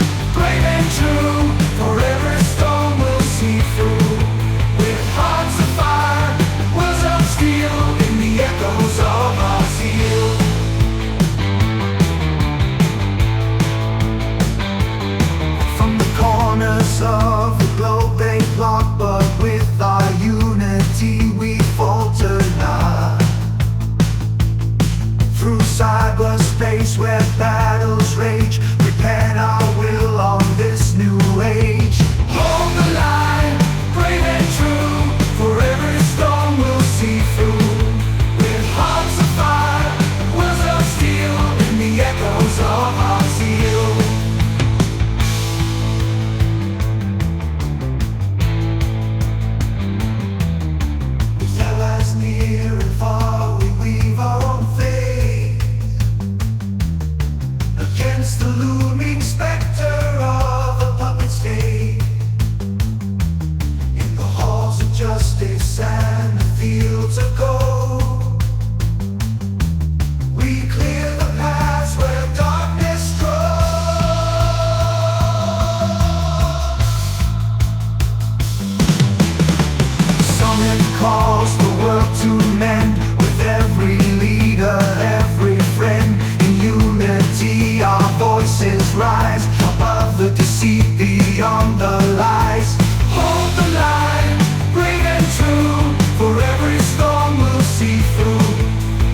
calls the world to mend. With every leader, every friend, in unity our voices rise, above the deceit, beyond the lies. Hold the line, brave and true, for every storm we'll see through.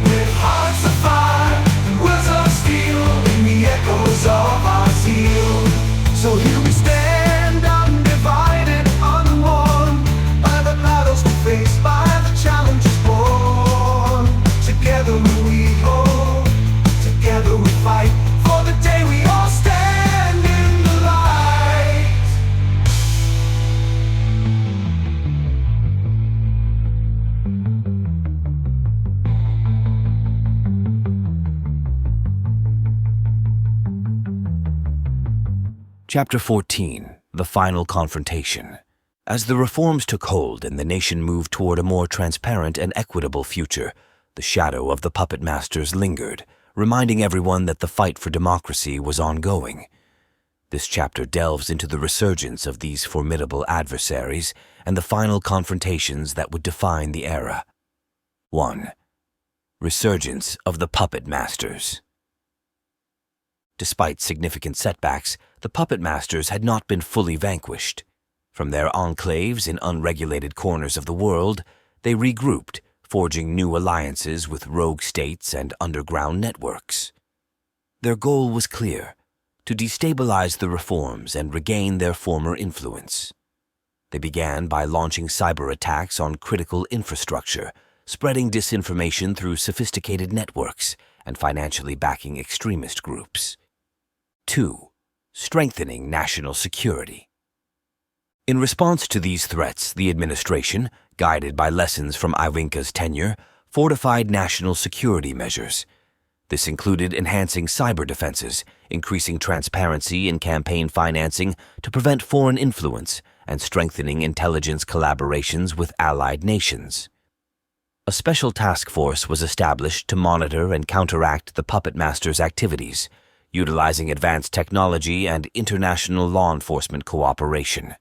With hearts of fire and words of steel, in the echoes of our zeal. So here we stand, undivided, unworn, by the battles we face, by the challenges born. Together we hold, together we fight, for the day we all stand in the light. Chapter 14. The Final Confrontation. As the reforms took hold and the nation moved toward a more transparent and equitable future, the shadow of the puppet masters lingered, reminding everyone that the fight for democracy was ongoing. This chapter delves into the resurgence of these formidable adversaries and the final confrontations that would define the era. 1. Resurgence of the puppet masters. Despite significant setbacks, the puppet masters had not been fully vanquished. From their enclaves in unregulated corners of the world, they regrouped, forging new alliances with rogue states and underground networks. Their goal was clear: to destabilize the reforms and regain their former influence. They began by launching cyber attacks on critical infrastructure, spreading disinformation through sophisticated networks, and financially backing extremist groups. 2. Strengthening national security. In response to these threats, the administration, guided by lessons from Iwinka's tenure, fortified national security measures. This included enhancing cyber defenses, increasing transparency in campaign financing to prevent foreign influence, and strengthening intelligence collaborations with allied nations. A special task force was established to monitor and counteract the puppet masters' activities, utilizing advanced technology and international law enforcement cooperation.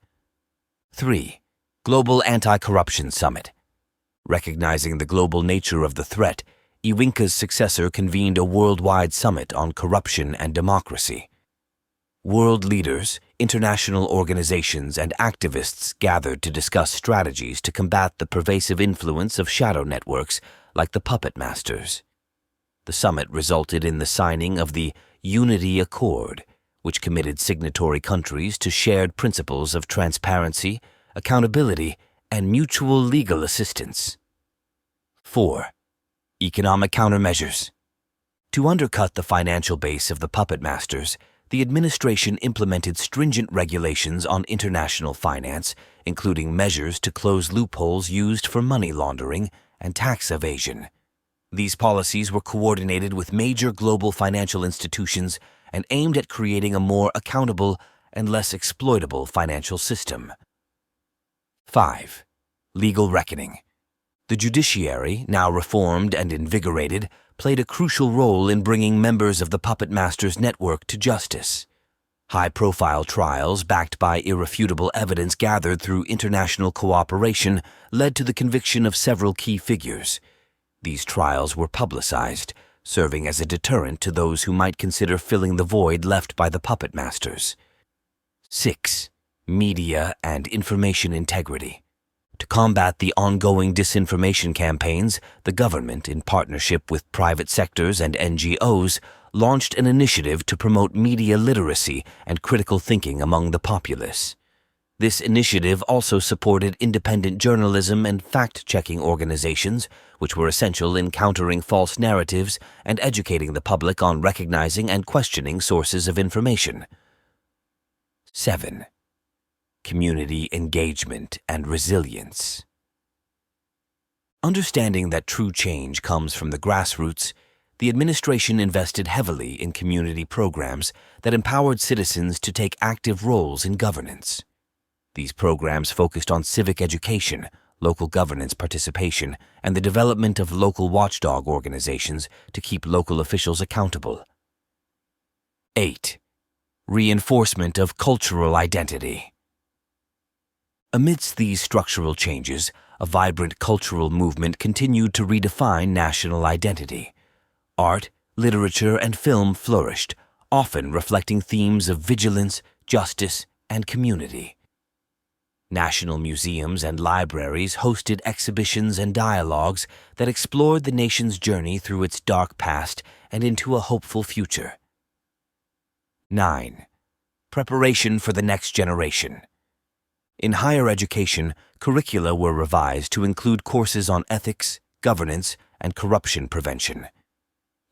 3. Global Anti-Corruption Summit. Recognizing the global nature of the threat, Iwinka's successor convened a worldwide summit on corruption and democracy. World leaders, international organizations, and activists gathered to discuss strategies to combat the pervasive influence of shadow networks like the puppet masters. The summit resulted in the signing of the Unity Accord, which committed signatory countries to shared principles of transparency, accountability, and mutual legal assistance. 4. Economic countermeasures. To undercut the financial base of the puppet masters, the administration implemented stringent regulations on international finance, including measures to close loopholes used for money laundering and tax evasion. These policies were coordinated with major global financial institutions and aimed at creating a more accountable and less exploitable financial system. 5. Legal reckoning. The judiciary, now reformed and invigorated, played a crucial role in bringing members of the puppet masters network to justice. High-profile trials backed by irrefutable evidence gathered through international cooperation led to the conviction of several key figures. These trials were publicized, serving as a deterrent to those who might consider filling the void left by the puppet masters. 6. Media and information integrity. To combat the ongoing disinformation campaigns, the government, in partnership with private sectors and NGOs, launched an initiative to promote media literacy and critical thinking among the populace. This initiative also supported independent journalism and fact-checking organizations, which were essential in countering false narratives and educating the public on recognizing and questioning sources of information. 7. Community engagement and resilience. Understanding that true change comes from the grassroots, the administration invested heavily in community programs that empowered citizens to take active roles in governance. These programs focused on civic education, local governance participation, and the development of local watchdog organizations to keep local officials accountable. 8. Reinforcement of cultural identity. Amidst these structural changes, a vibrant cultural movement continued to redefine national identity. Art, literature, and film flourished, often reflecting themes of vigilance, justice, and community. National museums and libraries hosted exhibitions and dialogues that explored the nation's journey through its dark past and into a hopeful future. 9. Preparation for the next generation. In higher education, curricula were revised to include courses on ethics, governance, and corruption prevention.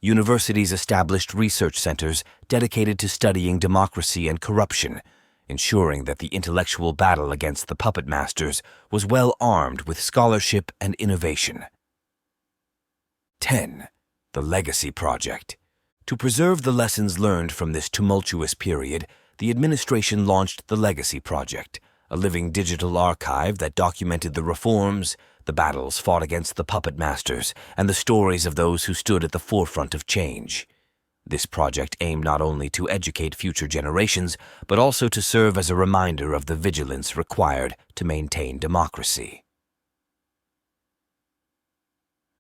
Universities established research centers dedicated to studying democracy and corruption, ensuring that the intellectual battle against the puppetmasters was well armed with scholarship and innovation. 10. The Legacy Project. To preserve the lessons learned from this tumultuous period, the administration launched the Legacy Project, a living digital archive that documented the reforms, the battles fought against the puppetmasters, and the stories of those who stood at the forefront of change. This project aimed not only to educate future generations, but also to serve as a reminder of the vigilance required to maintain democracy.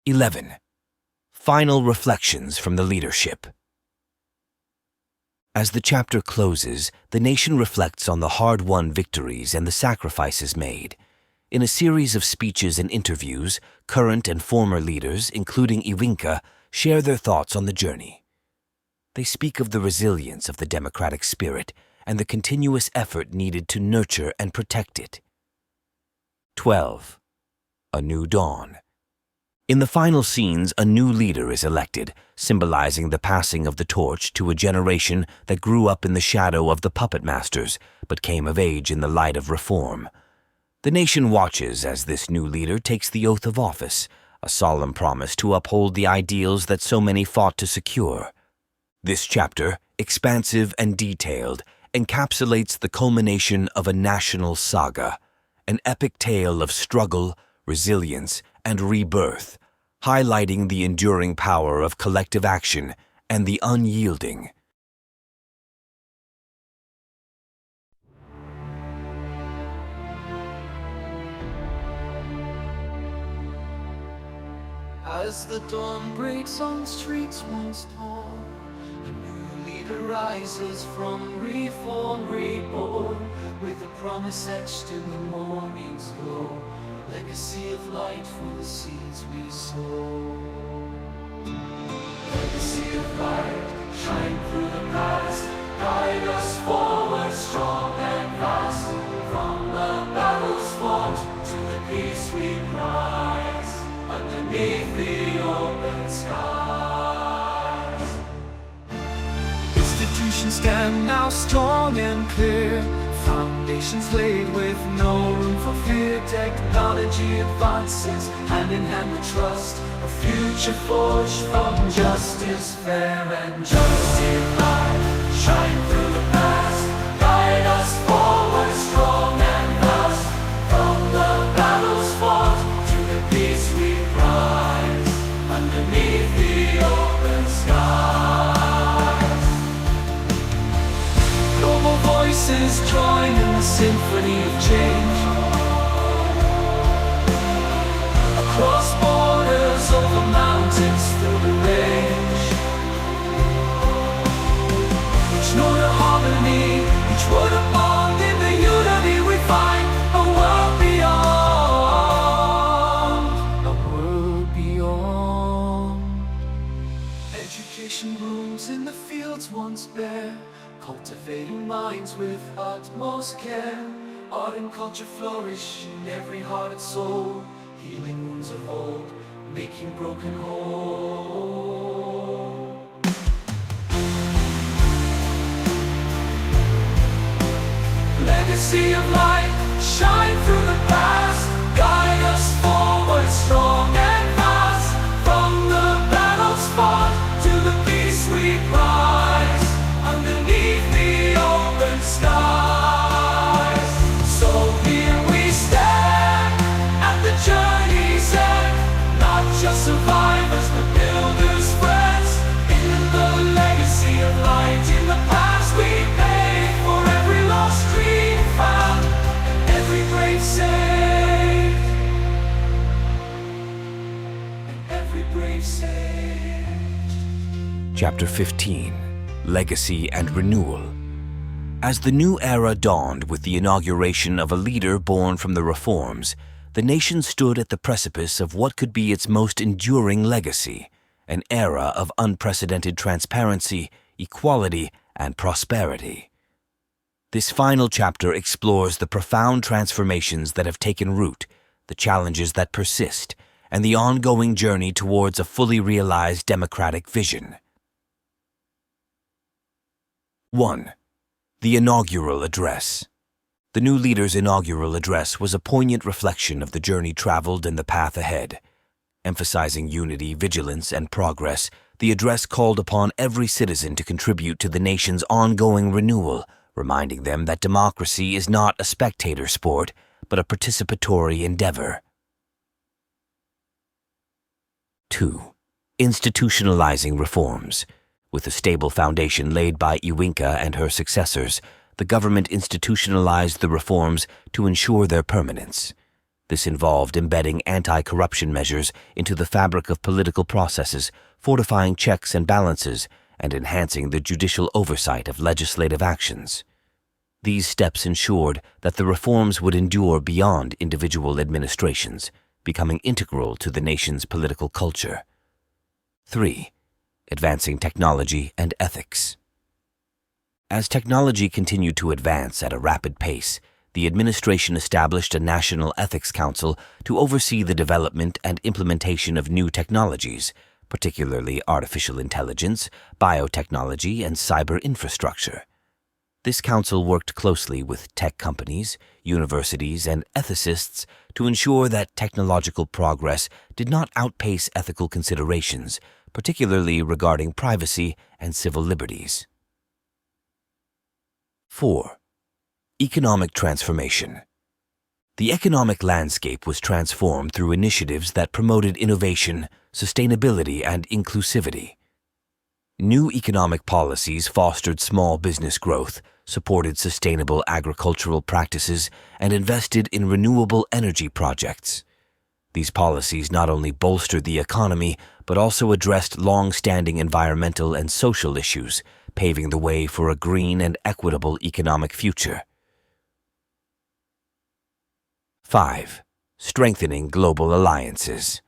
11. Final reflections from the leadership. As the chapter closes, the nation reflects on the hard-won victories and the sacrifices made. In a series of speeches and interviews, current and former leaders, including Iwinka, share their thoughts on the journey. They speak of the resilience of the democratic spirit and the continuous effort needed to nurture and protect it. 12. A New Dawn. In the final scenes, a new leader is elected, symbolizing the passing of the torch to a generation that grew up in the shadow of the puppetmasters, but came of age in the light of reform. The nation watches as this new leader takes the oath of office, a solemn promise to uphold the ideals that so many fought to secure. This chapter, expansive and detailed, encapsulates the culmination of a national saga, an epic tale of struggle, resilience, and rebirth, highlighting the enduring power of collective action and the unyielding. As the dawn breaks on streets once more, a new leader rises from reform reborn, with a promise etched in the morning's glow, legacy of light for the seeds we sow. Legacy of light, shine through the past, guide us forward strong and fast, from the battles fought to the peace we prize, underneath the open skies. Institutions stand now strong and clear, foundations laid with no room for fear. Technology advances, hand in hand with trust, a future forged from justice, fair and just. Light, shine through the past, guide us forward strong and fast, from the battles fought to the peace we prize, underneath the open skies. Global voices join in the symphony of change, across borders, over mountains, through the range. Each note a harmony, each word a bond. In the unity we find a world beyond, a world beyond. Education blooms in the fields once bare, cultivating minds with utmost care. Art and culture flourish in every heart and soul, healing wounds of old, making broken whole. Legacy of light, shine through the past, guide us forward strong and fast, from the battles fought to the peace we prize, underneath the open skies. So here we stand at the journey's end, not just survivors but builders, friends, in the legacy of light. In the past we pay for every lost dream found, and every grave saved. brave sage. Chapter 15: Legacy and Renewal. As the new era dawned with the inauguration of a leader born from the reforms, the nation stood at the precipice of what could be its most enduring legacy, an era of unprecedented transparency, equality, and prosperity. This final chapter explores the profound transformations that have taken root, the challenges that persist, and the ongoing journey towards a fully realized democratic vision. 1. The Inaugural Address. The new leader's inaugural address was a poignant reflection of the journey traveled and the path ahead. Emphasizing unity, vigilance, and progress, the address called upon every citizen to contribute to the nation's ongoing renewal, reminding them that democracy is not a spectator sport, but a participatory endeavor. 2. Institutionalizing reforms. With a stable foundation laid by Iwinka and her successors, the government institutionalized the reforms to ensure their permanence. This involved embedding anti-corruption measures into the fabric of political processes, fortifying checks and balances, and enhancing the judicial oversight of legislative actions. These steps ensured that the reforms would endure beyond individual administrations, becoming integral to the nation's political culture. 3. Advancing technology and ethics. As technology continued to advance at a rapid pace, the administration established a National Ethics Council to oversee the development and implementation of new technologies, particularly artificial intelligence, biotechnology, and cyber infrastructure. This council worked closely with tech companies, universities, and ethicists to ensure that technological progress did not outpace ethical considerations, particularly regarding privacy and civil liberties. 4. Economic transformation. The economic landscape was transformed through initiatives that promoted innovation, sustainability, and inclusivity. New economic policies fostered small business growth, supported sustainable agricultural practices, and invested in renewable energy projects. These policies not only bolstered the economy, but also addressed long-standing environmental and social issues, paving the way for a green and equitable economic future. 5. Strengthening global alliances.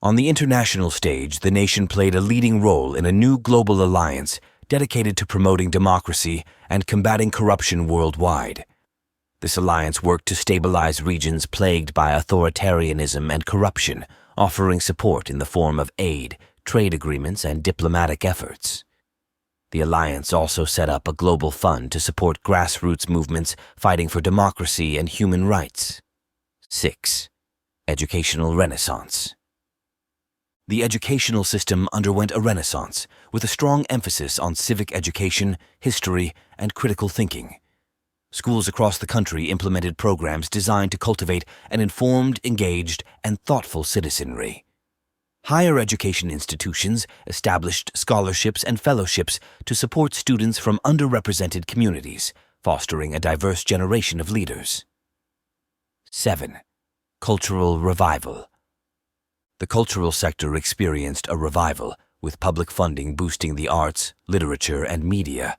On the international stage, the nation played a leading role in a new global alliance dedicated to promoting democracy and combating corruption worldwide. This alliance worked to stabilize regions plagued by authoritarianism and corruption, offering support in the form of aid, trade agreements, and diplomatic efforts. The alliance also set up a global fund to support grassroots movements fighting for democracy and human rights. 6. Educational renaissance. The educational system underwent a renaissance, with a strong emphasis on civic education, history, and critical thinking. Schools across the country implemented programs designed to cultivate an informed, engaged, and thoughtful citizenry. Higher education institutions established scholarships and fellowships to support students from underrepresented communities, fostering a diverse generation of leaders. 7. Cultural revival. The cultural sector experienced a revival, with public funding boosting the arts, literature, and media.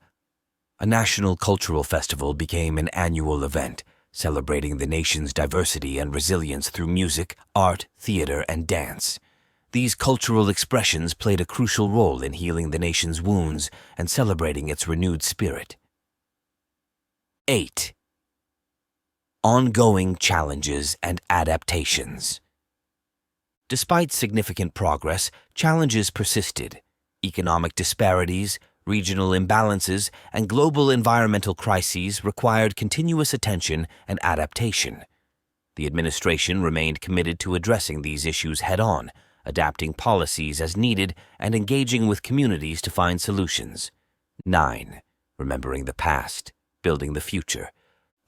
A national cultural festival became an annual event, celebrating the nation's diversity and resilience through music, art, theater, and dance. These cultural expressions played a crucial role in healing the nation's wounds and celebrating its renewed spirit. 8. Ongoing challenges and adaptations. Despite significant progress, challenges persisted. Economic disparities, regional imbalances, and global environmental crises required continuous attention and adaptation. The administration remained committed to addressing these issues head-on, adapting policies as needed, and engaging with communities to find solutions. 9. Remembering the past, building the future.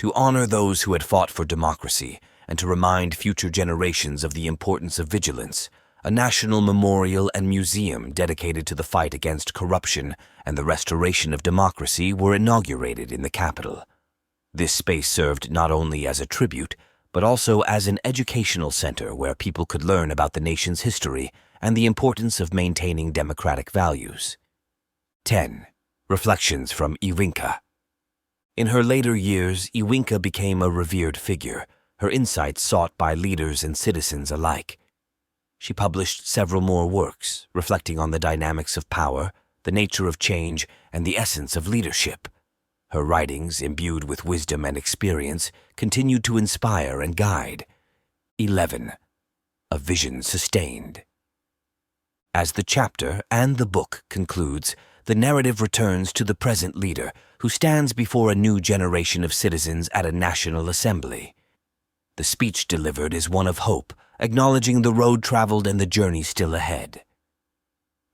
To honor those who had fought for democracy, and to remind future generations of the importance of vigilance, a national memorial and museum dedicated to the fight against corruption and the restoration of democracy were inaugurated in the capital. This space served not only as a tribute, but also as an educational center where people could learn about the nation's history and the importance of maintaining democratic values. 10. Reflections from Iwinka. In her later years, Iwinka became a revered figure, her insights sought by leaders and citizens alike. She published several more works, reflecting on the dynamics of power, the nature of change, and the essence of leadership. Her writings, imbued with wisdom and experience, continued to inspire and guide. 11. A vision sustained. As the chapter and the book concludes, the narrative returns to the present leader, who stands before a new generation of citizens at a national assembly. The speech delivered is one of hope, acknowledging the road traveled and the journey still ahead.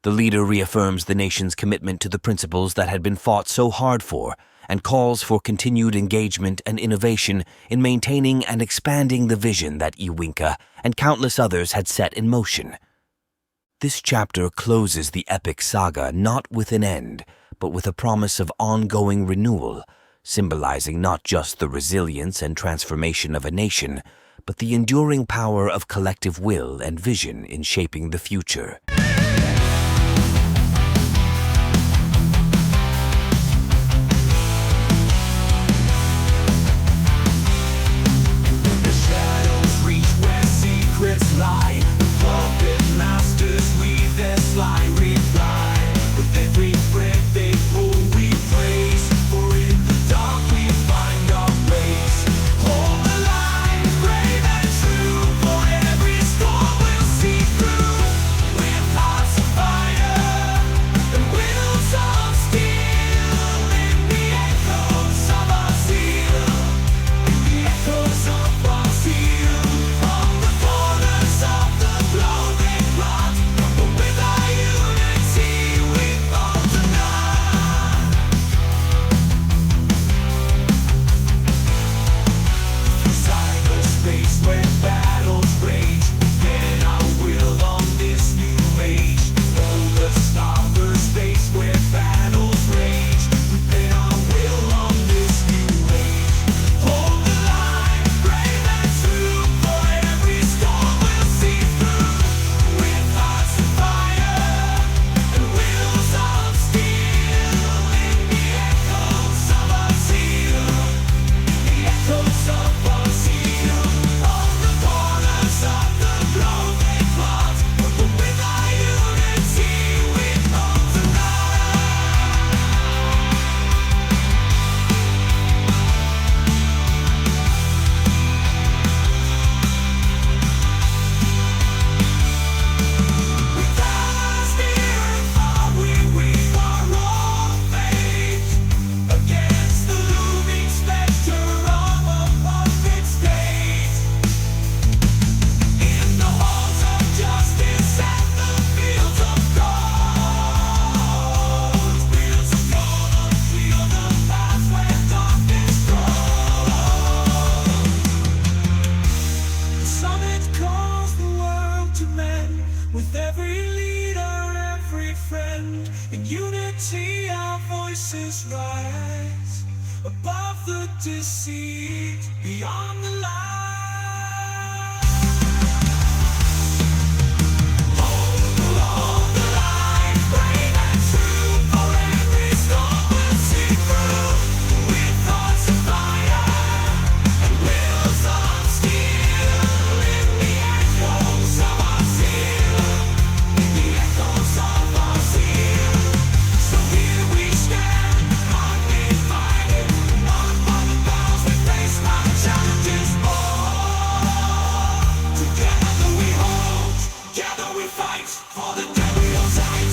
The leader reaffirms the nation's commitment to the principles that had been fought so hard for, and calls for continued engagement and innovation in maintaining and expanding the vision that Iwinka and countless others had set in motion. This chapter closes the epic saga not with an end, but with a promise of ongoing renewal, symbolizing not just the resilience and transformation of a nation, but the enduring power of collective will and vision in shaping the future. The shadows reach where secrets lie. The puppetmasters weave their sly reply. With every breath they pull, we praise. For in the dark we find our place. Hold the line, brave and true. For every storm we'll see through. With hearts of fire and wheels of steel. In the echoes of our zeal. In the echoes of our zeal. From the corners of the globe they plot. But with our unity we fall to none. Through cyberspace where battles rage, we bend our will on this new age. Over cyberspace where battles rage, we bend our will on this new age. Hold the line, brave and true. For every storm we'll see through. With hearts of fire and wheels of steel. In the echoes of our zeal. In the echoes of our zeal. On the corners of the globe they plot. But with our unity we fall to none. With ours near and far we weave our own fate. Against the looming specter of a puppet state. In the halls of justice and the fields of gold. Fields of gold unclear the paths where darkness grows. The summit calls the world to mend. With every leader, every friend. In unity our voices rise. Above the deceit, beyond the lie. Hold the line, brave and true. For every storm we'll see through. With hearts of fire and wheels of steel. In the echoes of our zeal. In the echoes of our zeal. So here we stand, undivided. Not for the battles we face, not challenges all. Together we hold, together we fight for the day we all die.